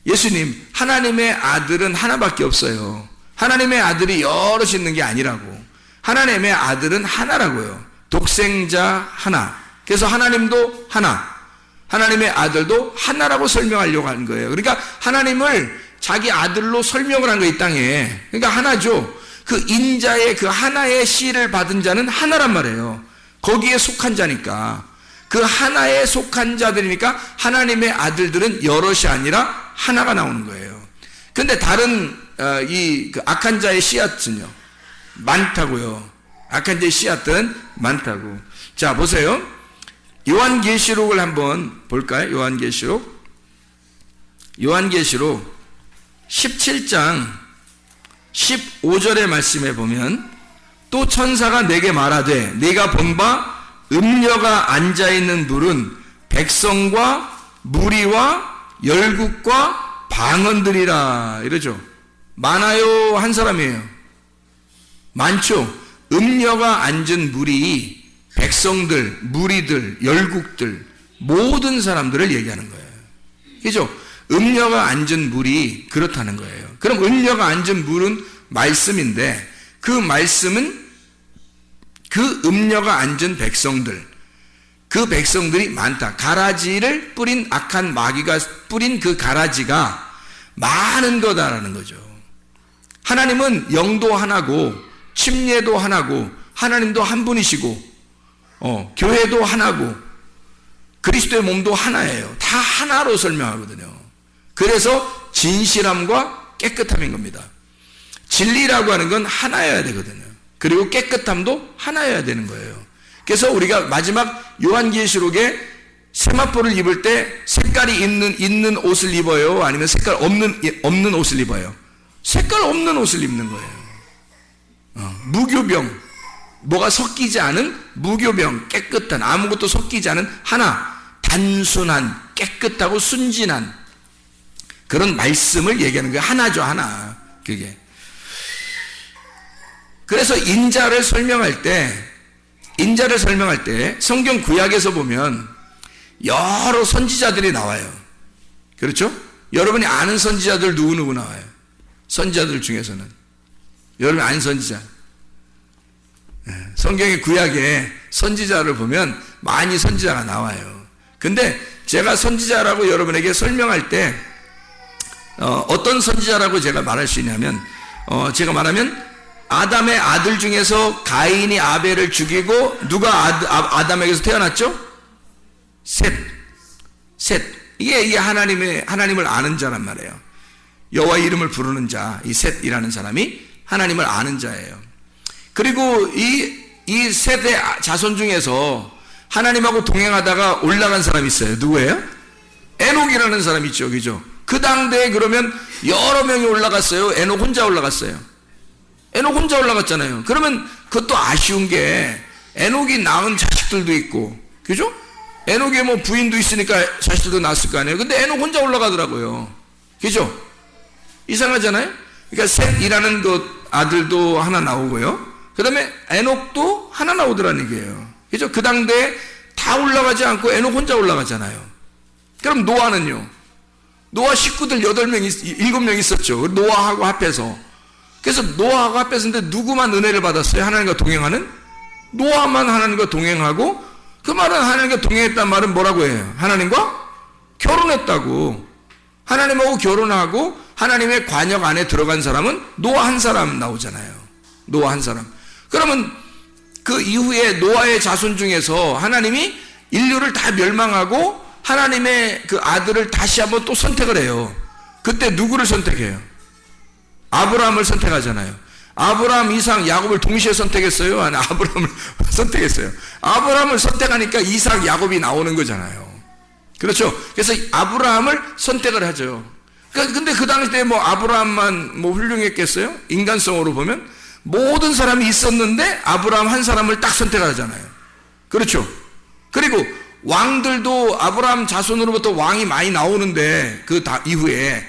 예수님, 하나님의 아들은 하나밖에 없어요. 하나님의 아들이 여럿이 있는 게 아니라고. 하나님의 아들은 하나라고요. 독생자 하나. 그래서 하나님도 하나. 하나님의 아들도 하나라고 설명하려고 하는 거예요. 그러니까 하나님을 자기 아들로 설명을 한 거예요, 이 땅에. 그러니까 하나죠. 그 인자의 그 하나의 씨를 받은 자는 하나란 말이에요. 거기에 속한 자니까. 그 하나에 속한 자들이니까 하나님의 아들들은 여럿이 아니라 하나가 나오는 거예요. 근데 다른 그 악한 자의 씨앗은요, 많다고요. 악한 자의 씨앗은 많다고. 자, 보세요. 요한계시록을 한번 볼까요? 요한계시록 17장 15절의 말씀에 보면, 또 천사가 내게 말하되 네가 본 바 음녀가 앉아있는 물은 백성과 무리와 열국과 방언들이라 이러죠. 많아요? 한 사람이에요? 많죠. 음녀가 앉은 물이 백성들, 무리들, 열국들, 모든 사람들을 얘기하는 거예요. 그죠? 음녀가 앉은 물이 그렇다는 거예요. 그럼 음녀가 앉은 물은 말씀인데, 그 말씀은 그 음녀가 앉은 백성들, 그 백성들이 많다. 가라지를 뿌린 악한 마귀가 뿌린 그 가라지가 많은 거다라는 거죠. 하나님은 영도 하나고 침례도 하나고 하나님도 한 분이시고 교회도 하나고 그리스도의 몸도 하나예요. 다 하나로 설명하거든요. 그래서 진실함과 깨끗함인 겁니다. 진리라고 하는 건 하나여야 되거든요. 그리고 깨끗함도 하나여야 되는 거예요. 그래서 우리가 마지막 요한계시록에 세마포를 입을 때 색깔이 있는 옷을 입어요? 아니면 색깔 없는 옷을 입어요? 색깔 없는 옷을 입는 거예요. 무교병, 뭐가 섞이지 않은 무교병, 깨끗한, 아무것도 섞이지 않은 하나, 단순한, 깨끗하고 순진한 그런 말씀을 얘기하는 거예요. 하나죠, 하나. 그게. 그래서 인자를 설명할 때 성경 구약에서 보면 여러 선지자들이 나와요. 그렇죠? 여러분이 아는 선지자들 누구 나와요? 선지자들 중에서는 여러분이 아는 선지자, 성경의 구약에 선지자를 보면 많이 선지자가 나와요. 근데 제가 선지자라고 여러분에게 설명할 때 어떤 선지자라고 제가 말할 수 있냐면, 제가 말하면 아담의 아들 중에서 가인이 아벨을 죽이고 누가 아담에게서 태어났죠? 셋. 이게 하나님을 아는 자란 말이에요. 여호와 이름을 부르는 자, 이 셋이라는 사람이 하나님을 아는 자예요. 그리고 이 셋의 자손 중에서 하나님하고 동행하다가 올라간 사람이 있어요. 누구예요? 에녹이라는 사람이 있죠, 그죠? 그 당대에 그러면 여러 명이 올라갔어요? 에녹 혼자 올라갔어요? 에녹 혼자 올라갔잖아요. 그러면 그것도 아쉬운 게 에녹이 낳은 자식들도 있고, 그죠? 에녹에 뭐 부인도 있으니까 자식들도 낳았을 거 아니에요. 근데 에녹 혼자 올라가더라고요. 그죠? 이상하잖아요? 그러니까 셋이라는 그 아들도 하나 나오고요. 그 다음에 에녹도 하나 나오더라는 얘기예요. 그죠? 그 당대에 다 올라가지 않고 에녹 혼자 올라가잖아요. 그럼 노아는요? 노아 식구들 7명 있었죠. 노아하고 합해서. 그래서 노아하고 합해서인데 누구만 은혜를 받았어요? 하나님과 동행하는? 노아만 하나님과 동행하고, 그 말은 하나님과 동행했단 말은 뭐라고 해요? 하나님과 결혼했다고. 하나님하고 결혼하고 하나님의 관역 안에 들어간 사람은 노아 한 사람 나오잖아요. 노아 한 사람. 그러면 그 이후에 노아의 자손 중에서 하나님이 인류를 다 멸망하고 하나님의 그 아들을 다시 한번 또 선택을 해요. 그때 누구를 선택해요? 아브라함을 선택하잖아요. 아브라함, 이삭, 야곱을 동시에 선택했어요? 아니, 아브라함을 선택했어요. 아브라함을 선택하니까 이삭, 야곱이 나오는 거잖아요. 그렇죠? 그래서 아브라함을 선택을 하죠. 근데 그 당시에 뭐 아브라함만 뭐 훌륭했겠어요? 인간성으로 보면 모든 사람이 있었는데 아브라함 한 사람을 딱 선택하잖아요. 그렇죠? 그리고 왕들도 아브라함 자손으로부터 왕이 많이 나오는데 그 이후에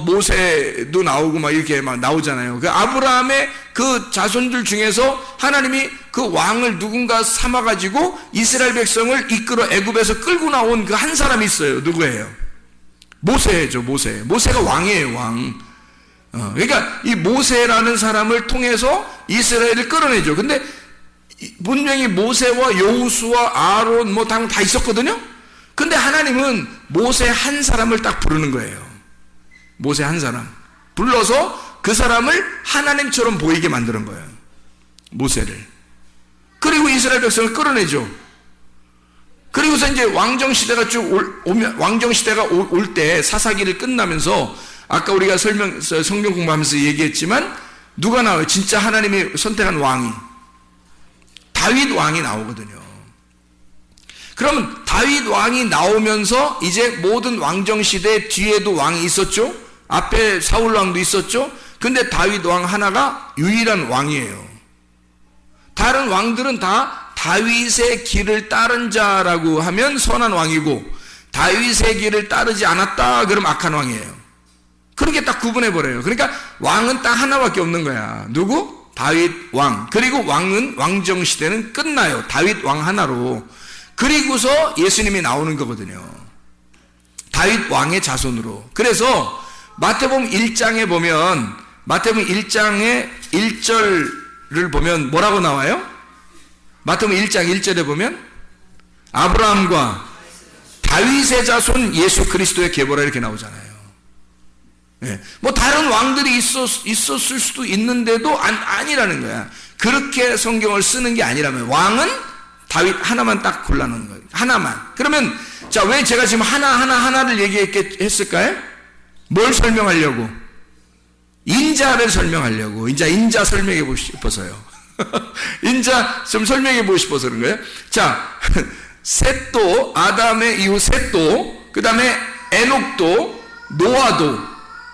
모세도 나오고 막 이렇게 막 나오잖아요. 그 아브라함의 그 자손들 중에서 하나님이 그 왕을 누군가 삼아가지고 이스라엘 백성을 이끌어 애굽에서 끌고 나온 그 한 사람이 있어요. 누구예요? 모세죠, 모세. 모세가 왕이에요, 왕. 그러니까 이 모세라는 사람을 통해서 이스라엘을 끌어내죠. 근데 분명히 모세와 여호수아, 아론 뭐 다 있었거든요. 근데 하나님은 모세 한 사람을 딱 부르는 거예요. 모세 한 사람 불러서 그 사람을 하나님처럼 보이게 만드는 거예요. 모세를. 그리고 이스라엘 백성을 끌어내죠. 그리고서 이제 왕정시대가 왕정시대가 올 때 사사기를 끝나면서 아까 우리가 성경 공부하면서 얘기했지만 누가 나와요? 진짜 하나님이 선택한 왕이 다윗 왕이 나오거든요. 그러면 다윗 왕이 나오면서 이제 모든 왕정시대 뒤에도 왕이 있었죠. 앞에 사울 왕도 있었죠. 근데 다윗 왕 하나가 유일한 왕이에요. 다른 왕들은 다 다윗의 길을 따른 자라고 하면 선한 왕이고, 다윗의 길을 따르지 않았다 그럼 악한 왕이에요. 그렇게 딱 구분해버려요. 그러니까 왕은 딱 하나밖에 없는 거야. 누구? 다윗 왕. 그리고 왕정시대는 끝나요. 다윗 왕 하나로. 그리고서 예수님이 나오는 거거든요. 다윗 왕의 자손으로. 그래서 마태복음 1장에 보면, 마태복음 1장의 1절을 보면 뭐라고 나와요? 마태복음 1장 1절에 보면 아브라함과 다윗의 자손 예수 그리스도의 계보라 이렇게 나오잖아요. 예. 뭐 다른 왕들이 있었을 수도 있는데도 아니라는 거야. 그렇게 성경을 쓰는 게 아니라면, 왕은 다윗 하나만 딱 골라놓은 거예요. 하나만. 그러면 자, 왜 제가 지금 하나를 얘기했을까요? 뭘 설명하려고? 인자를 설명하려고. 인자 설명해 보고 싶어서요. 인자 좀 설명해 보고 싶어서 그런 거예요. 자, 셋도, 아담의 이후 셋도, 그 다음에 에녹도, 노아도,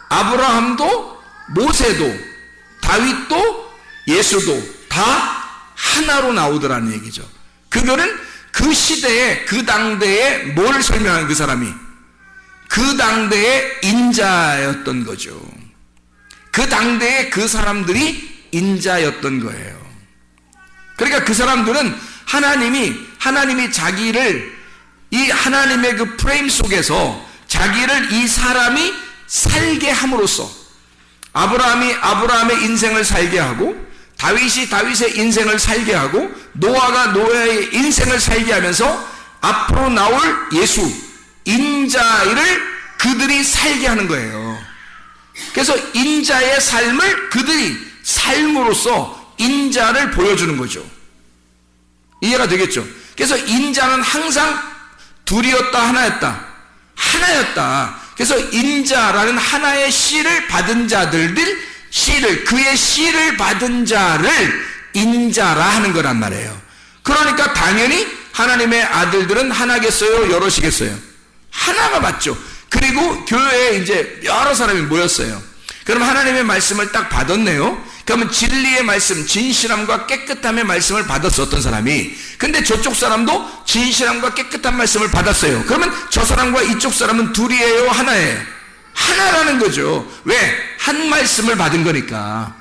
아브라함도, 모세도, 다윗도, 예수도 다 하나로 나오더라는 얘기죠. 그거는 그 시대에, 그 당대에 뭘 설명한 그 사람이? 그 당대의 인자였던 거죠. 그 당대에 그 사람들이 인자였던 거예요. 그러니까 그 사람들은 하나님이 자기를 이 하나님의 그 프레임 속에서 자기를 이 사람이 살게 함으로써 아브라함의 인생을 살게 하고, 다윗이 다윗의 인생을 살게 하고, 노아가 노아의 인생을 살게 하면서 앞으로 나올 예수 인자를 그들이 살게 하는 거예요. 그래서 인자의 삶을 그들이 삶으로써 인자를 보여주는 거죠. 이해가 되겠죠? 그래서 인자는 항상 둘이었다, 하나였다. 그래서 인자라는 하나의 씨를 받은 그의 씨를 받은 자를 인자라 하는 거란 말이에요. 그러니까 당연히 하나님의 아들들은 하나겠어요? 여럿이겠어요? 하나가 맞죠. 그리고 교회에 이제 여러 사람이 모였어요. 그럼 하나님의 말씀을 딱 받았네요. 그러면 진리의 말씀, 진실함과 깨끗함의 말씀을 받았어, 어떤 사람이. 근데 저쪽 사람도 진실함과 깨끗한 말씀을 받았어요. 그러면 저 사람과 이쪽 사람은 둘이에요, 하나예요? 하나라는 거죠. 왜? 한 말씀을 받은 거니까.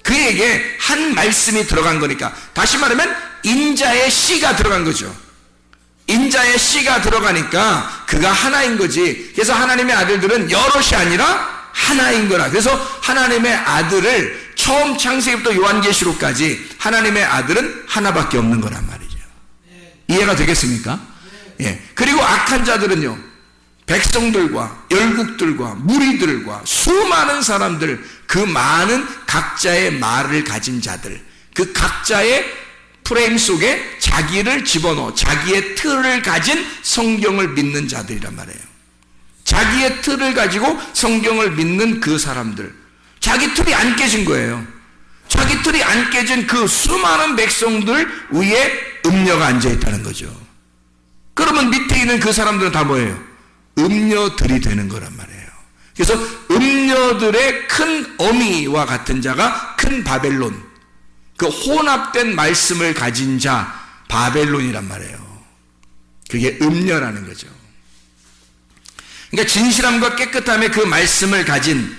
그에게 한 말씀이 들어간 거니까. 다시 말하면 인자의 씨가 들어간 거죠. 인자의 씨가 들어가니까 그가 하나인 거지. 그래서 하나님의 아들들은 여럿이 아니라 하나인 거라. 그래서 하나님의 아들을 처음 창세기부터 요한계시록까지 하나님의 아들은 하나밖에 없는 거란 말이죠. 이해가 되겠습니까? 예. 그리고 악한 자들은요, 백성들과 열국들과 무리들과 수많은 사람들, 그 많은 각자의 말을 가진 자들, 그 각자의 프레임 속에 자기를 집어넣어 자기의 틀을 가진 성경을 믿는 자들이란 말이에요. 자기의 틀을 가지고 성경을 믿는 그 사람들, 자기 틀이 안 깨진 거예요. 자기 틀이 안 깨진 그 수많은 백성들 위에 음녀가 앉아있다는 거죠. 그러면 밑에 있는 그 사람들은 다 뭐예요? 음녀들이 되는 거란 말이에요. 그래서 음녀들의 큰 어미와 같은 자가 큰 바벨론, 그 혼합된 말씀을 가진 자 바벨론이란 말이에요. 그게 음녀라는 거죠. 그러니까 진실함과 깨끗함의 그 말씀을 가진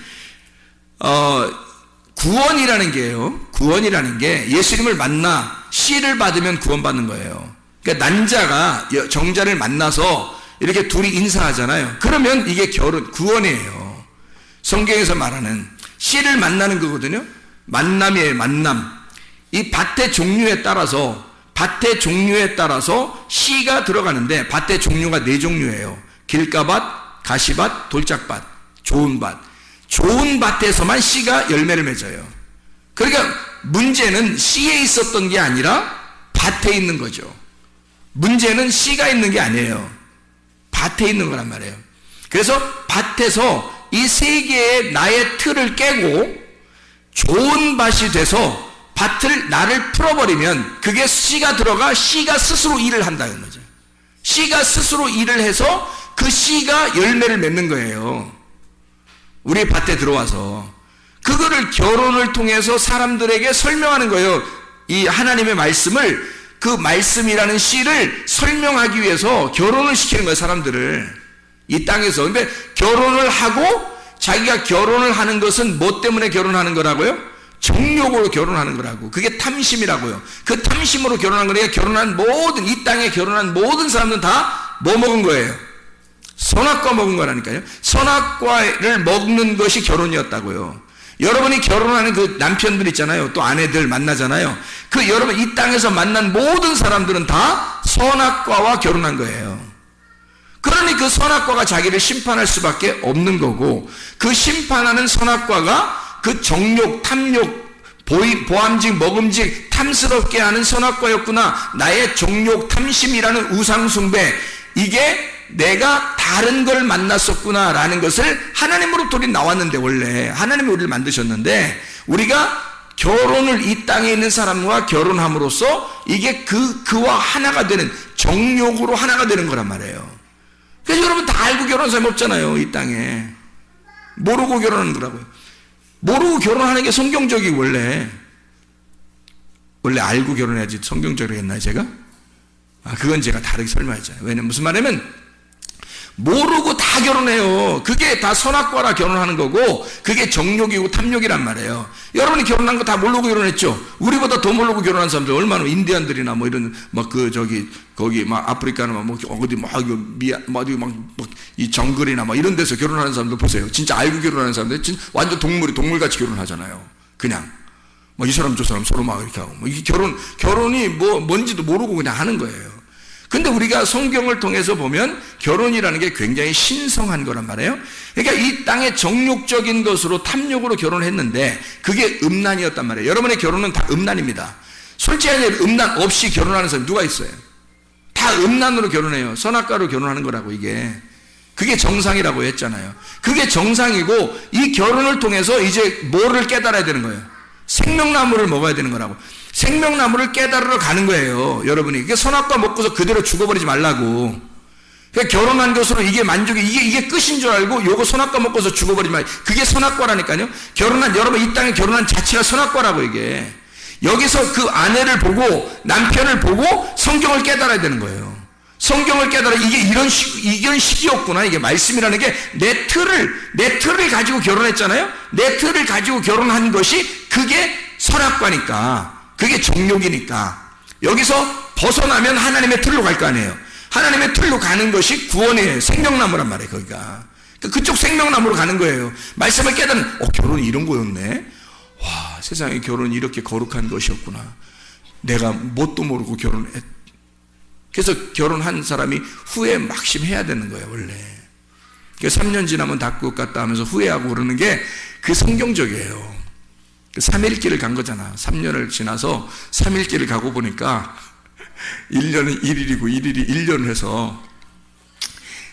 구원이라는 게요. 구원이라는 게 예수님을 만나 씨를 받으면 구원받는 거예요. 그러니까 난자가 정자를 만나서 이렇게 둘이 인사하잖아요. 그러면 이게 구원이에요. 성경에서 말하는 씨를 만나는 거거든요. 만남이에요, 만남. 이 밭의 종류에 따라서 씨가 들어가는데 밭의 종류가 4종류예요. 길가밭, 가시밭, 돌짝밭, 좋은 밭. 좋은 밭에서만 씨가 열매를 맺어요. 그러니까 문제는 씨에 있었던 게 아니라 밭에 있는 거죠. 문제는 씨가 있는 게 아니에요. 밭에 있는 거란 말이에요. 그래서 밭에서 이 세 개의 나의 틀을 깨고 좋은 밭이 돼서 밭을 나를 풀어버리면 그게 씨가 들어가 씨가 스스로 일을 한다는 거죠. 씨가 스스로 일을 해서 그 씨가 열매를 맺는 거예요. 우리 밭에 들어와서 그거를 결혼을 통해서 사람들에게 설명하는 거예요. 이 하나님의 말씀을, 그 말씀이라는 씨를 설명하기 위해서 결혼을 시키는 거예요, 사람들을. 이 땅에서. 근데 결혼을 하고 자기가 결혼을 하는 것은 뭐 때문에 결혼하는 거라고요? 정욕으로 결혼하는 거라고. 그게 탐심이라고요. 그 탐심으로 결혼한 거니까 결혼한 모든, 이 땅에 결혼한 모든 사람들은 다 뭐 먹은 거예요? 선악과 먹은 거라니까요. 선악과를 먹는 것이 결혼이었다고요. 여러분이 결혼하는 그 남편들 있잖아요. 또 아내들 만나잖아요. 그 여러분 이 땅에서 만난 모든 사람들은 다 선악과와 결혼한 거예요. 그러니 그 선악과가 자기를 심판할 수밖에 없는 거고, 그 심판하는 선악과가 그 정욕, 탐욕, 보암직, 먹음직, 탐스럽게 하는 선악과였구나. 나의 정욕, 탐심이라는 우상숭배, 이게 내가 다른 걸 만났었구나 라는 것을 하나님으로부터 우리 나왔는데, 원래 하나님이 우리를 만드셨는데 우리가 결혼을 이 땅에 있는 사람과 결혼함으로써 이게 그와 하나가 되는, 정욕으로 하나가 되는 거란 말이에요. 그래서 여러분 다 알고 결혼한 사람이 없잖아요, 이 땅에. 모르고 결혼하는 거라고요. 모르고 결혼하는 게 성경적이 원래 알고 결혼해야지 성경적으로 했나요, 제가? 그건 제가 다르게 설명했잖아요. 왜냐면 무슨 말이냐면 모르고 다 결혼해요. 그게 다 선악과라 결혼하는 거고, 그게 정욕이고 탐욕이란 말이에요. 여러분이 결혼한 거 다 모르고 결혼했죠? 우리보다 더 모르고 결혼한 사람들 얼마나, 인디안들이나 뭐 이런, 거기 아프리카나 이 정글이나 이런 데서 결혼하는 사람들 보세요. 진짜 알고 결혼하는 사람들, 완전 동물같이 결혼하잖아요. 그냥. 이 사람 저 사람 서로 이렇게 하고. 이게 결혼이 뭔지도 모르고 그냥 하는 거예요. 근데 우리가 성경을 통해서 보면 결혼이라는 게 굉장히 신성한 거란 말이에요. 그러니까 이 땅의 정욕적인 것으로, 탐욕으로 결혼했는데 그게 음란이었단 말이에요. 여러분의 결혼은 다 음란입니다. 솔직히 음란 없이 결혼하는 사람이 누가 있어요? 다 음란으로 결혼해요. 선악과로 결혼하는 거라고. 그게 정상이라고 했잖아요. 그게 정상이고, 이 결혼을 통해서 이제 뭐를 깨달아야 되는 거예요? 생명나무를 먹어야 되는 거라고. 생명나무를 깨달으러 가는 거예요, 여러분이. 선악과 먹고서 그대로 죽어버리지 말라고. 그러니까 결혼한 것으로 이게 만족이, 이게 끝인 줄 알고 요거 선악과 먹고서 죽어버리면 그게 선악과라니까요. 여러분 이 땅에 결혼한 자체가 선악과라고 이게. 여기서 그 아내를 보고 남편을 보고 성경을 깨달아야 되는 거예요. 성경을 깨달아 이게 이런 식이었구나. 이게 말씀이라는 게 내 틀을 가지고 결혼했잖아요. 내 틀을 가지고 결혼한 것이 그게 선악과니까. 그게 정욕이니까. 여기서 벗어나면 하나님의 틀로 갈 거 아니에요. 하나님의 틀로 가는 것이 구원이에요. 생명나무란 말이에요. 거기가. 그쪽 생명나무로 가는 거예요. 말씀을 깨달은 결혼이 이런 거였네. 와, 세상에 결혼이 이렇게 거룩한 것이었구나. 내가 뭣도 모르고 결혼했. 그래서 결혼한 사람이 후회 막심해야 되는 거예요. 원래. 3년 지나면 다 것 같다 하면서 후회하고 그러는 게 그 성경적이에요. 3일 길을 간 거잖아. 3년을 지나서 3일 길을 가고 보니까 1년은 1일이고 1일이 1년을 해서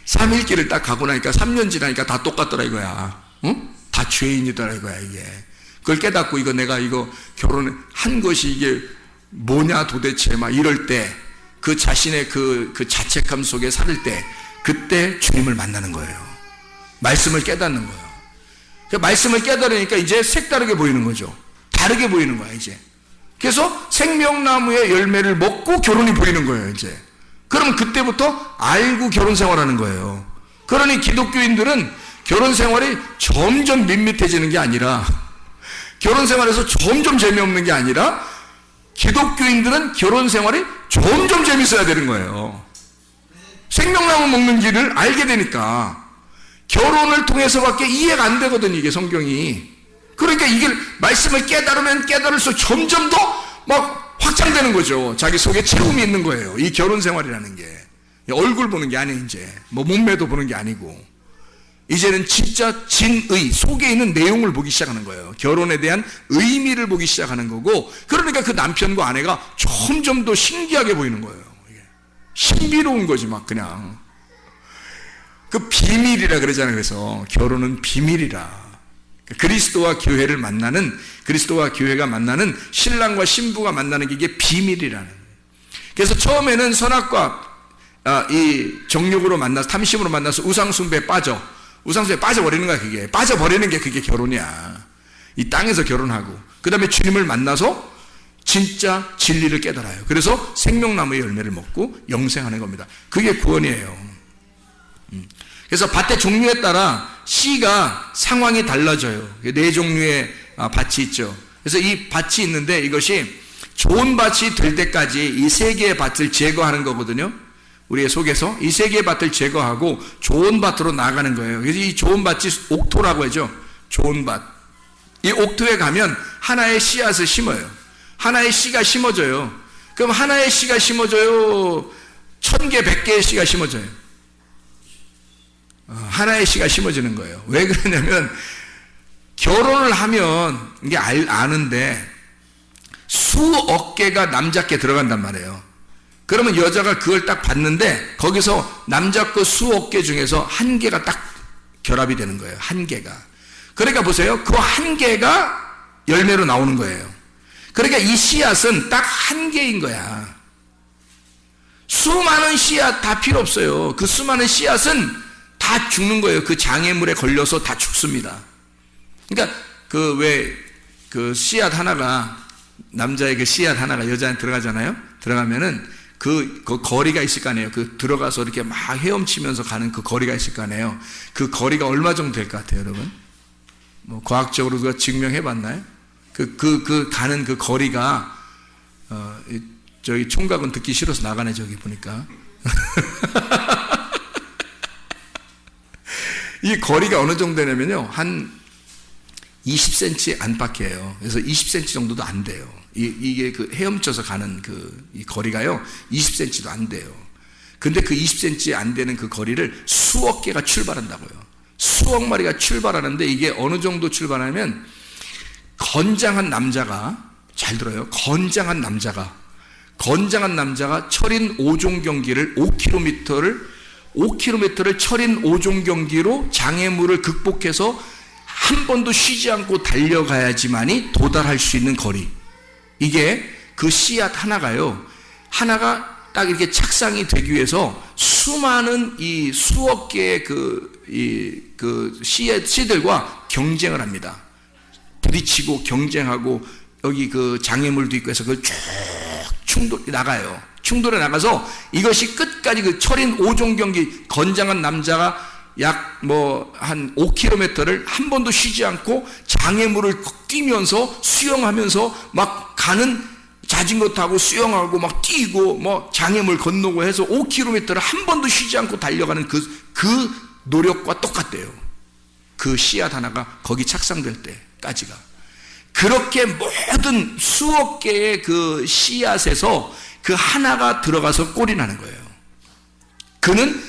3일 길을 딱 가고 나니까 3년 지나니까 다 똑같더라 이거야. 응? 다 죄인이더라 이거야 이게. 그걸 깨닫고 내가 결혼한 것이 이게 뭐냐 도대체 막 이럴 때 그 자신의 그 자책감 속에 살을 때 그때 주님을 만나는 거예요. 말씀을 깨닫는 거예요. 그 말씀을 깨달으니까 이제 색다르게 보이는 거죠. 다르게 보이는 거야 이제. 그래서 생명나무의 열매를 먹고 결혼이 보이는 거예요 이제. 그러면 그때부터 알고 결혼 생활하는 거예요. 그러니 기독교인들은 결혼 생활이 점점 밋밋해지는 게 아니라, 결혼 생활에서 점점 재미없는 게 아니라, 기독교인들은 결혼 생활이 점점 재밌어야 되는 거예요. 생명나무 먹는 길을 알게 되니까 결혼을 통해서밖에 이해가 안 되거든 이게 성경이. 그러니까 이게 말씀을 깨달으면 깨달을수록 점점 더 막 확장되는 거죠. 자기 속에 채움이 있는 거예요. 이 결혼 생활이라는 게 얼굴 보는 게 아니에요. 이제 뭐 몸매도 보는 게 아니고 이제는 진짜 진의 속에 있는 내용을 보기 시작하는 거예요. 결혼에 대한 의미를 보기 시작하는 거고, 그러니까 그 남편과 아내가 점점 더 신기하게 보이는 거예요. 이게 신비로운 거지 막 그냥. 그 비밀이라 그러잖아요. 그래서 결혼은 비밀이라. 그리스도와 교회를 만나는, 그리스도와 교회가 만나는, 신랑과 신부가 만나는 게 이게 비밀이라는 거예요. 그래서 처음에는 선악과 이 정욕으로 만나서, 탐심으로 만나서 우상숭배에 빠져버리는 거야. 그게 빠져버리는 게 그게 결혼이야. 이 땅에서 결혼하고 그 다음에 주님을 만나서 진짜 진리를 깨달아요. 그래서 생명나무의 열매를 먹고 영생하는 겁니다. 그게 구원이에요. 그래서 밭의 종류에 따라 씨가 상황이 달라져요. 네 종류의 밭이 있죠. 그래서 이 밭이 있는데 이것이 좋은 밭이 될 때까지 이 세 개의 밭을 제거하는 거거든요. 우리의 속에서 이 세 개의 밭을 제거하고 좋은 밭으로 나아가는 거예요. 그래서 이 좋은 밭이 옥토라고 하죠. 좋은 밭. 이 옥토에 가면 하나의 씨앗을 심어요. 하나의 씨가 심어져요. 그럼 하나의 씨가 심어져요? 1000개, 100개의 씨가 심어져요. 하나의 씨가 심어지는 거예요. 왜 그러냐면 결혼을 하면 이게 아는데 수억 개가 남자께 들어간단 말이에요. 그러면 여자가 그걸 딱 봤는데 거기서 남자 거 수억 개 중에서 한 개가 딱 결합이 되는 거예요. 한 개가. 그러니까 보세요. 그 한 개가 열매로 나오는 거예요. 그러니까 이 씨앗은 딱 한 개인 거야. 수많은 씨앗 다 필요 없어요. 그 수많은 씨앗은 다 죽는 거예요. 그 장애물에 걸려서 다 죽습니다. 그러니까 그 씨앗 하나가, 남자의 그 씨앗 하나가 여자한테 들어가잖아요. 들어가면은 그 거리가 있을 거 아니에요. 그 들어가서 이렇게 막 헤엄치면서 가는 그 거리가 있을 거 아니에요. 그 거리가 얼마 정도 될 것 같아요, 여러분? 뭐 과학적으로 그거 증명해 봤나요? 가는 그 거리가 저기 총각은 듣기 싫어서 나가네. 저기 보니까 이 거리가 어느 정도 되냐면요, 한 20cm 안팎이에요. 그래서 20cm 정도도 안 돼요. 이게 그 헤엄쳐서 가는 이 거리가요, 20cm도 안 돼요. 근데 그 20cm 안 되는 그 거리를 수억 개가 출발한다고요. 수억 마리가 출발하는데 이게 어느 정도 출발하면 건장한 남자가, 잘 들어요. 건장한 남자가 철인 5종 경기를 5km를 철인 5종 경기로 장애물을 극복해서 한 번도 쉬지 않고 달려가야지만이 도달할 수 있는 거리. 이게 그 씨앗 하나가 딱 이렇게 착상이 되기 위해서 수많은 이 수억 개의 씨들과 경쟁을 합니다. 부딪히고 경쟁하고 여기 그 장애물도 있고 해서 그걸 쭉 충돌이 나가요. 충돌에 나가서 이것이 끝까지 그 철인 5종 경기 건장한 남자가 약 한 5km를 한 번도 쉬지 않고 장애물을 뛰면서 수영하면서 막 가는 자전거 타고 수영하고 막 뛰고 장애물 건너고 해서 5km를 한 번도 쉬지 않고 달려가는 그 노력과 똑같대요. 그 씨앗 하나가 거기 착상될 때까지가. 그렇게 모든 수억 개의 그 씨앗에서 그 하나가 들어가서 꼴이 나는 거예요. 그는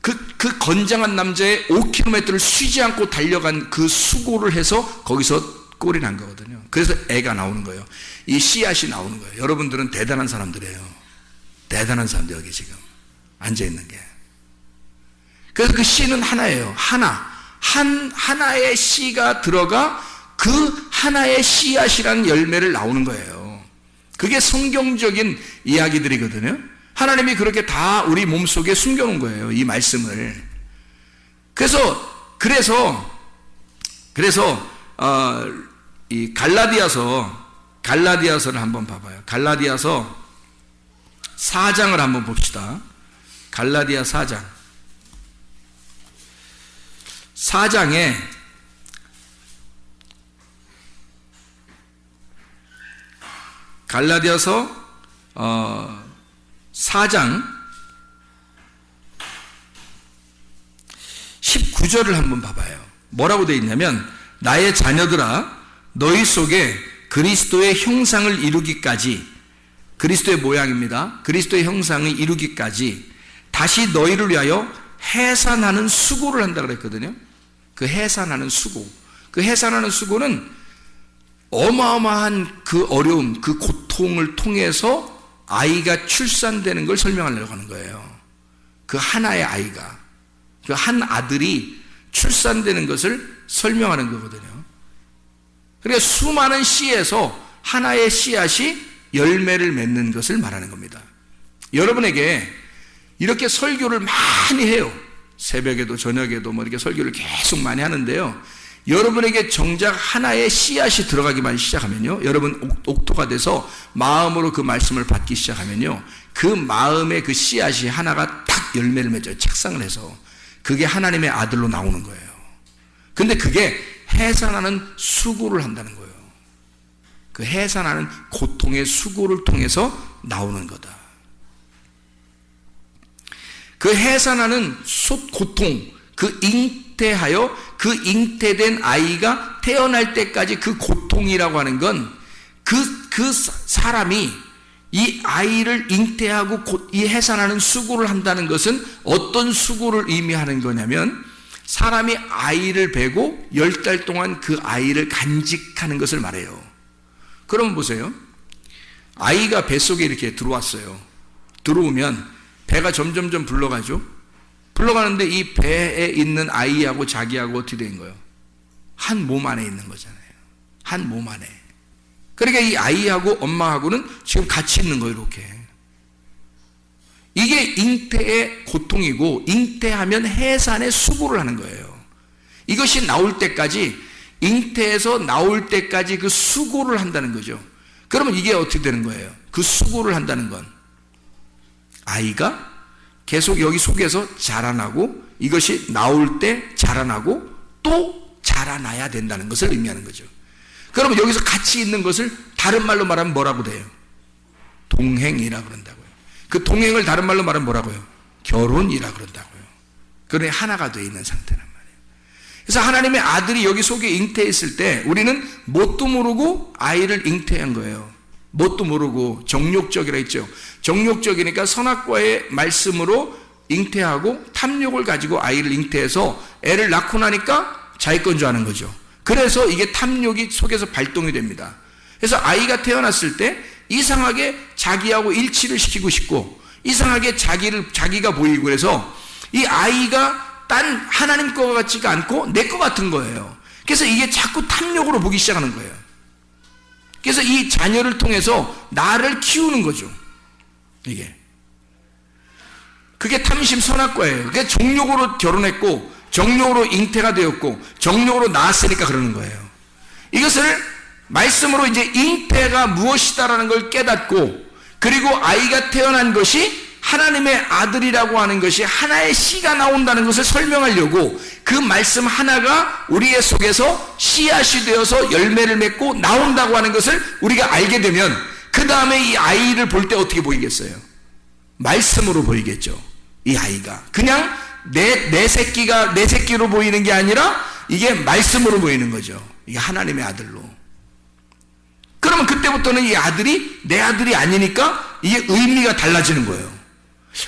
그 건장한 남자의 5km를 쉬지 않고 달려간 그 수고를 해서 거기서 꼴이 난 거거든요. 그래서 애가 나오는 거예요. 이 씨앗이 나오는 거예요. 여러분들은 대단한 사람들이에요. 대단한 사람들 여기 지금 앉아있는 게. 그래서 그 씨는 하나예요. 하나의 씨가 들어가 그 하나의 씨앗이라는 열매를 나오는 거예요. 그게 성경적인 이야기들이거든요. 하나님이 그렇게 다 우리 몸속에 숨겨놓은 거예요. 이 말씀을. 그래서 이 갈라디아서를 한번 봐봐요. 갈라디아서 4장을 한번 봅시다. 갈라디아 4장. 4장에 갈라디아서 4장 19절을 한번 봐봐요. 뭐라고 되어 있냐면 나의 자녀들아 너희 속에 그리스도의 형상을 이루기까지, 그리스도의 모양입니다. 그리스도의 형상을 이루기까지 다시 너희를 위하여 해산하는 수고를 한다 그랬거든요. 그 해산하는 수고, 그 해산하는 수고는 어마어마한 그 어려움, 그 고통을 통해서 아이가 출산되는 걸 설명하려고 하는 거예요. 그 하나의 아이가, 그 한 아들이 출산되는 것을 설명하는 거거든요. 그러니까 수많은 씨에서 하나의 씨앗이 열매를 맺는 것을 말하는 겁니다. 여러분에게 이렇게 설교를 많이 해요. 새벽에도 저녁에도 이렇게 설교를 계속 많이 하는데요. 여러분에게 정작 하나의 씨앗이 들어가기만 시작하면요, 여러분 옥토가 돼서 마음으로 그 말씀을 받기 시작하면요, 그 마음의 그 씨앗이 하나가 딱 열매를 맺어요. 착상을 해서. 그게 하나님의 아들로 나오는 거예요. 근데 그게 해산하는 수고를 한다는 거예요. 그 해산하는 고통의 수고를 통해서 나오는 거다. 그 해산하는 고통, 그 잉태하여 그 잉태된 아이가 태어날 때까지 그 고통이라고 하는 건 그 사람이 이 아이를 잉태하고 이 해산하는 수고를 한다는 것은 어떤 수고를 의미하는 거냐면 사람이 아이를 베고 10달 동안 그 아이를 간직하는 것을 말해요. 그럼 보세요. 아이가 뱃속에 이렇게 들어왔어요. 들어오면 배가 점점점 불러가죠. 불러가는데 이 배에 있는 아이하고 자기하고 어떻게 된 거예요? 한 몸 안에 있는 거잖아요. 한 몸 안에. 그러니까 이 아이하고 엄마하고는 지금 같이 있는 거예요. 이렇게. 이게 잉태의 고통이고, 잉태하면 해산의 수고를 하는 거예요. 이것이 나올 때까지, 잉태에서 나올 때까지 그 수고를 한다는 거죠. 그러면 이게 어떻게 되는 거예요? 그 수고를 한다는 건 아이가 계속 여기 속에서 자라나고, 이것이 나올 때 자라나고 또 자라나야 된다는 것을 의미하는 거죠. 그러면 여기서 같이 있는 것을 다른 말로 말하면 뭐라고 돼요? 동행이라 그런다고요. 그 동행을 다른 말로 말하면 뭐라고요? 결혼이라 그런다고요. 그러니 하나가 되어 있는 상태란 말이에요. 그래서 하나님의 아들이 여기 속에 잉태했을 때 우리는 뭣도 모르고 아이를 잉태한 거예요. 뭣도 모르고 정욕적이라 했죠. 정욕적이니까 선악과의 말씀으로 잉태하고 탐욕을 가지고 아이를 잉태해서 애를 낳고 나니까 자기 건 줄 아는 거죠. 그래서 이게 탐욕이 속에서 발동이 됩니다. 그래서 아이가 태어났을 때 이상하게 자기하고 일치를 시키고 싶고, 이상하게 자기가 보이고, 그래서 이 아이가 딴 하나님 거 같지가 않고 내 거 같은 거예요. 그래서 이게 자꾸 탐욕으로 보기 시작하는 거예요. 그래서 이 자녀를 통해서 나를 키우는 거죠. 이게 그게 탐심 선악과예요. 그게 정욕으로 결혼했고 정욕으로 잉태가 되었고 정욕으로 낳았으니까 그러는 거예요. 이것을 말씀으로 이제 잉태가 무엇이다라는 걸 깨닫고, 그리고 아이가 태어난 것이 하나님의 아들이라고 하는 것이 하나의 씨가 나온다는 것을 설명하려고 그 말씀 하나가 우리의 속에서 씨앗이 되어서 열매를 맺고 나온다고 하는 것을 우리가 알게 되면 그 다음에 이 아이를 볼 때 어떻게 보이겠어요? 말씀으로 보이겠죠. 이 아이가 그냥 내 새끼로 보이는 게 아니라 이게 말씀으로 보이는 거죠. 이게 하나님의 아들로. 그러면 그때부터는 이 아들이 내 아들이 아니니까 이게 의미가 달라지는 거예요.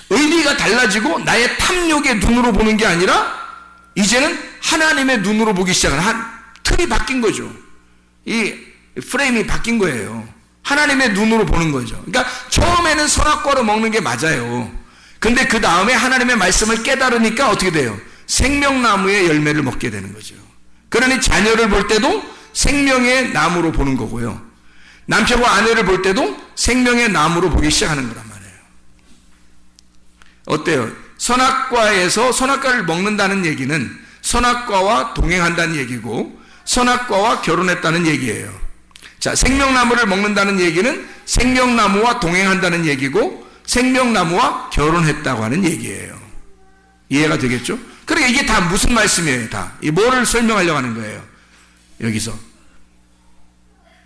의미가 달라지고 나의 탐욕의 눈으로 보는 게 아니라 이제는 하나님의 눈으로 보기 시작하는, 틀이 바뀐 거죠. 이 프레임이 바뀐 거예요. 하나님의 눈으로 보는 거죠. 그러니까 처음에는 선악과로 먹는 게 맞아요. 근데 그 다음에 하나님의 말씀을 깨달으니까 어떻게 돼요? 생명나무의 열매를 먹게 되는 거죠. 그러니 자녀를 볼 때도 생명의 나무로 보는 거고요. 남편과 아내를 볼 때도 생명의 나무로 보기 시작하는 거란 말이에요. 어때요? 선악과에서 선악과를 먹는다는 얘기는 선악과와 동행한다는 얘기고 선악과와 결혼했다는 얘기예요. 자, 생명나무를 먹는다는 얘기는 생명나무와 동행한다는 얘기고 생명나무와 결혼했다고 하는 얘기예요. 이해가 되겠죠? 그러니까 이게 다 무슨 말씀이에요? 다 이 뭐를 설명하려고 하는 거예요? 여기서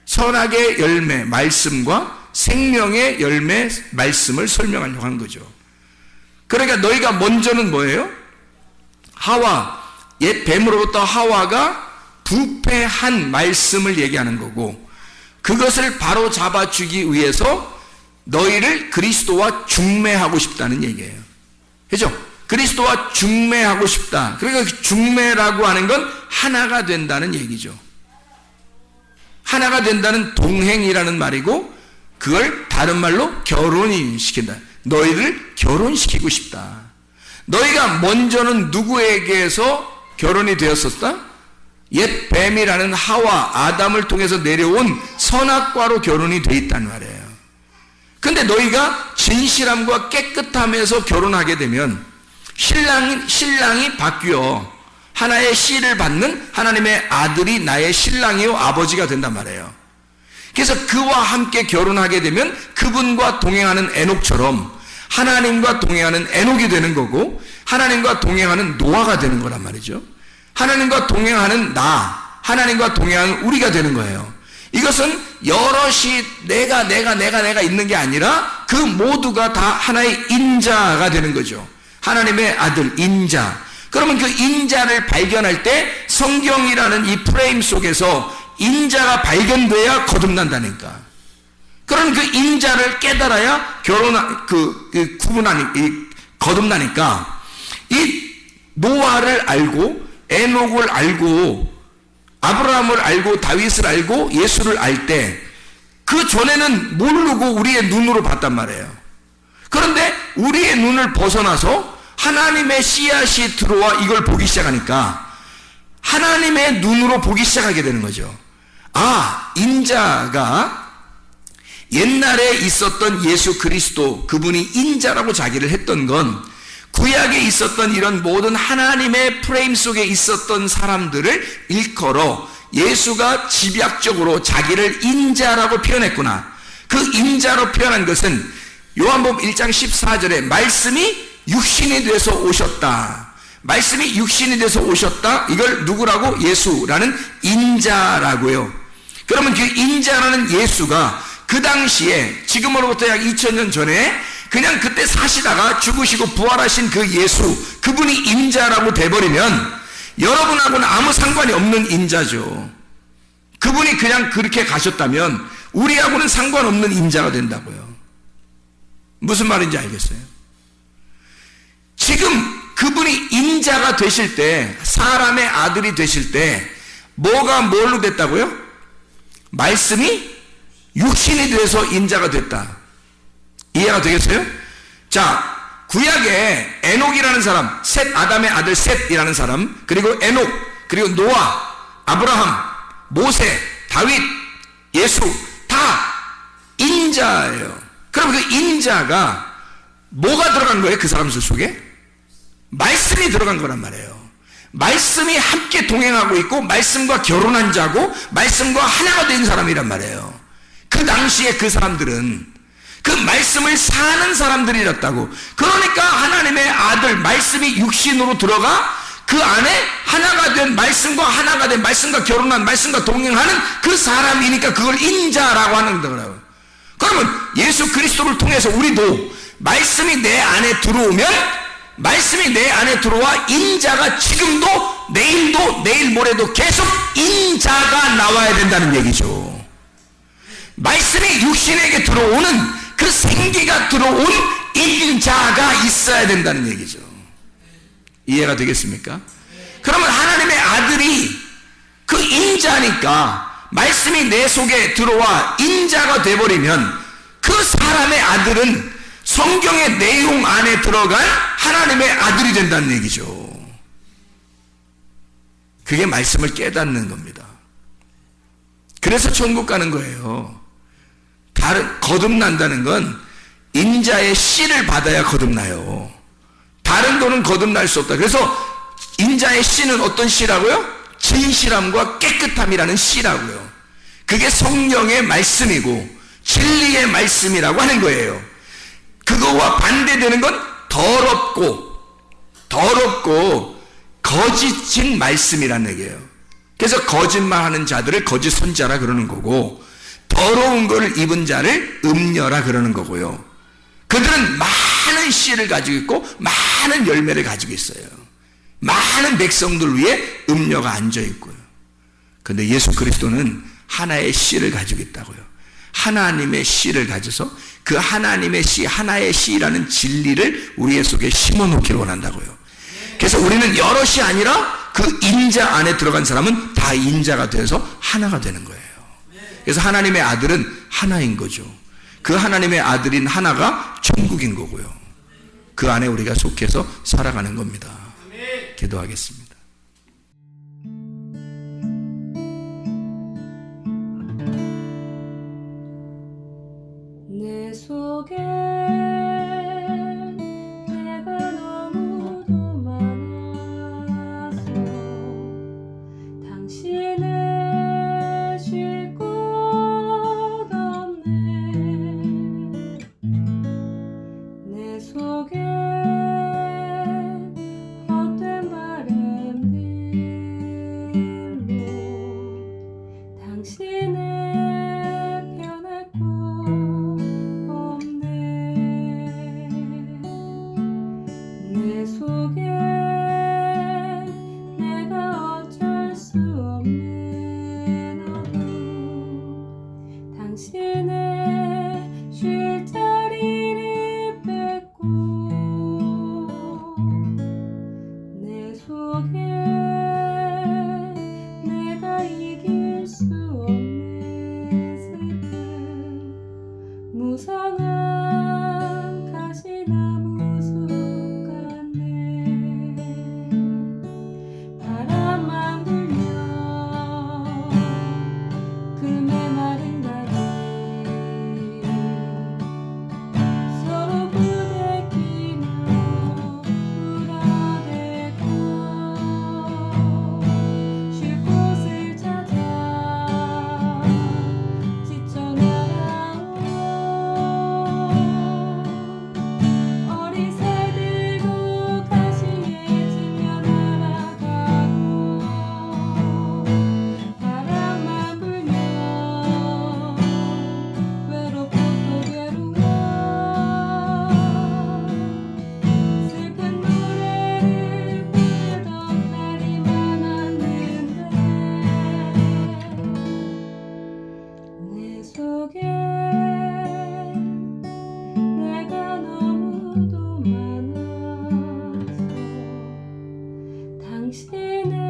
선악의 열매 말씀과 생명의 열매 말씀을 설명하려고 하는 거죠. 그러니까 너희가 먼저는 뭐예요? 하와, 옛 뱀으로부터 하와가 부패한 말씀을 얘기하는 거고, 그것을 바로 잡아주기 위해서 너희를 그리스도와 중매하고 싶다는 얘기예요. 그죠? 그리스도와 중매하고 싶다. 그러니까 중매라고 하는 건 하나가 된다는 얘기죠. 하나가 된다는 동행이라는 말이고, 그걸 다른 말로 결혼이 시킨다. 너희를 결혼시키고 싶다. 너희가 먼저는 누구에게서 결혼이 되었었다? 옛 뱀이라는 하와, 아담을 통해서 내려온 선악과로 결혼이 돼 있단 말이에요. 근데 너희가 진실함과 깨끗함에서 결혼하게 되면 신랑이 바뀌어 하나의 씨를 받는 하나님의 아들이 나의 신랑이요 아버지가 된단 말이에요. 그래서 그와 함께 결혼하게 되면 그분과 동행하는 에녹처럼 하나님과 동행하는 에녹이 되는 거고, 하나님과 동행하는 노아가 되는 거란 말이죠. 하나님과 동행하는 하나님과 동행하는 우리가 되는 거예요. 이것은 여럿이 내가 있는 게 아니라 그 모두가 다 하나의 인자가 되는 거죠. 하나님의 아들 인자. 그러면 그 인자를 발견할 때 성경이라는 이 프레임 속에서 인자가 발견돼야 거듭난다니까. 그런 그 인자를 깨달아야 거듭나니까, 이 노아를 알고 에녹을 알고 아브라함을 알고 다윗을 알고 예수를 알 때 그 전에는 모르고 우리의 눈으로 봤단 말이에요. 그런데 우리의 눈을 벗어나서 하나님의 씨앗이 들어와 이걸 보기 시작하니까 하나님의 눈으로 보기 시작하게 되는 거죠. 아, 인자가 옛날에 있었던 예수 그리스도, 그분이 인자라고 자기를 했던 건 구약에 있었던 이런 모든 하나님의 프레임 속에 있었던 사람들을 일컬어 예수가 집약적으로 자기를 인자라고 표현했구나. 그 인자로 표현한 것은 요한복음 1장 14절에 말씀이 육신이 돼서 오셨다. 말씀이 육신이 돼서 오셨다. 이걸 누구라고? 예수라는 인자라고요. 그러면 그 인자라는 예수가 그 당시에 지금으로부터 약 2000년 전에 그냥 그때 사시다가 죽으시고 부활하신 그 예수, 그분이 인자라고 돼버리면 여러분하고는 아무 상관이 없는 인자죠. 그분이 그냥 그렇게 가셨다면 우리하고는 상관없는 인자가 된다고요. 무슨 말인지 알겠어요? 지금 그분이 인자가 되실 때, 사람의 아들이 되실 때 뭐가 뭘로 됐다고요? 말씀이 육신이 돼서 인자가 됐다. 이해가 되겠어요? 자, 구약에 에녹이라는 사람, 아담의 아들 셋이라는 사람, 그리고 에녹, 그리고 노아, 아브라함, 모세, 다윗, 예수 다 인자예요. 그럼 그 인자가 뭐가 들어간 거예요? 그 사람들 속에? 말씀이 들어간 거란 말이에요. 말씀이 함께 동행하고 있고 말씀과 결혼한 자고 말씀과 하나가 된 사람이란 말이에요. 그 당시에 그 사람들은 그 말씀을 사는 사람들이었다고. 그러니까 하나님의 아들 말씀이 육신으로 들어가 그 안에 하나가 된 말씀과 하나가 된 말씀과 결혼한 말씀과 동행하는 그 사람이니까 그걸 인자라고 하는 거라고요. 그러면 예수 그리스도를 통해서 우리도 말씀이 내 안에 들어오면 말씀이 내 안에 들어와 인자가 지금도 내일도 내일 모레도 계속 인자가 나와야 된다는 얘기죠. 말씀이 육신에게 들어오는 그 생기가 들어온 인자가 있어야 된다는 얘기죠. 이해가 되겠습니까? 그러면 하나님의 아들이 그 인자니까 말씀이 내 속에 들어와 인자가 돼버리면 그 사람의 아들은 성경의 내용 안에 들어간 하나님의 아들이 된다는 얘기죠. 그게 말씀을 깨닫는 겁니다. 그래서 천국 가는 거예요. 거듭난다는 건 인자의 씨를 받아야 거듭나요. 다른 돈은 거듭날 수 없다. 그래서 인자의 씨는 어떤 씨라고요? 진실함과 깨끗함이라는 씨라고요. 그게 성령의 말씀이고 진리의 말씀이라고 하는 거예요. 그거와 반대되는 건 더럽고 거짓인 말씀이라는 얘기예요. 그래서 거짓말하는 자들을 거짓 선자라 그러는 거고 더러운 것을 입은 자를 음녀라 그러는 거고요. 그들은 많은 씨를 가지고 있고 많은 열매를 가지고 있어요. 많은 백성들 위에 음녀가 앉아 있고요. 그런데 예수 그리스도는 하나의 씨를 가지고 있다고요. 하나님의 씨를 가져서 그 하나님의 씨, 하나의 씨라는 진리를 우리의 속에 심어놓기를 원한다고요. 그래서 우리는 여럿이 아니라 그 인자 안에 들어간 사람은 다 인자가 돼서 하나가 되는 거예요. 그래서 하나님의 아들은 하나인 거죠. 그 하나님의 아들인 하나가 천국인 거고요. 그 안에 우리가 속해서 살아가는 겁니다. 기도하겠습니다. 내 속에 내가 너무도 많아서 당신을 쉴 곳 없네. 내 속에 헛된 바램들로 당신을 편할 곳 없네. 내 속에 내가 어쩔 수 없는 어둠 당신의 쉴 자리를 뺏고 내 속에 내가 이길 수 없는 슬픔 무성한 가시나무 숲 같네. 바람만 불면 그 메마른 다리 서로 부대끼며 울어대고 쉴 곳을 찾아 지쳐 날아온 어리새들도 가시에 지며 날아가고 바람만 불면 외롭고 또 괴로워 슬픈 노래를 부르던 날이 많았는데 내 속에 내가 너무도 많아서 당신을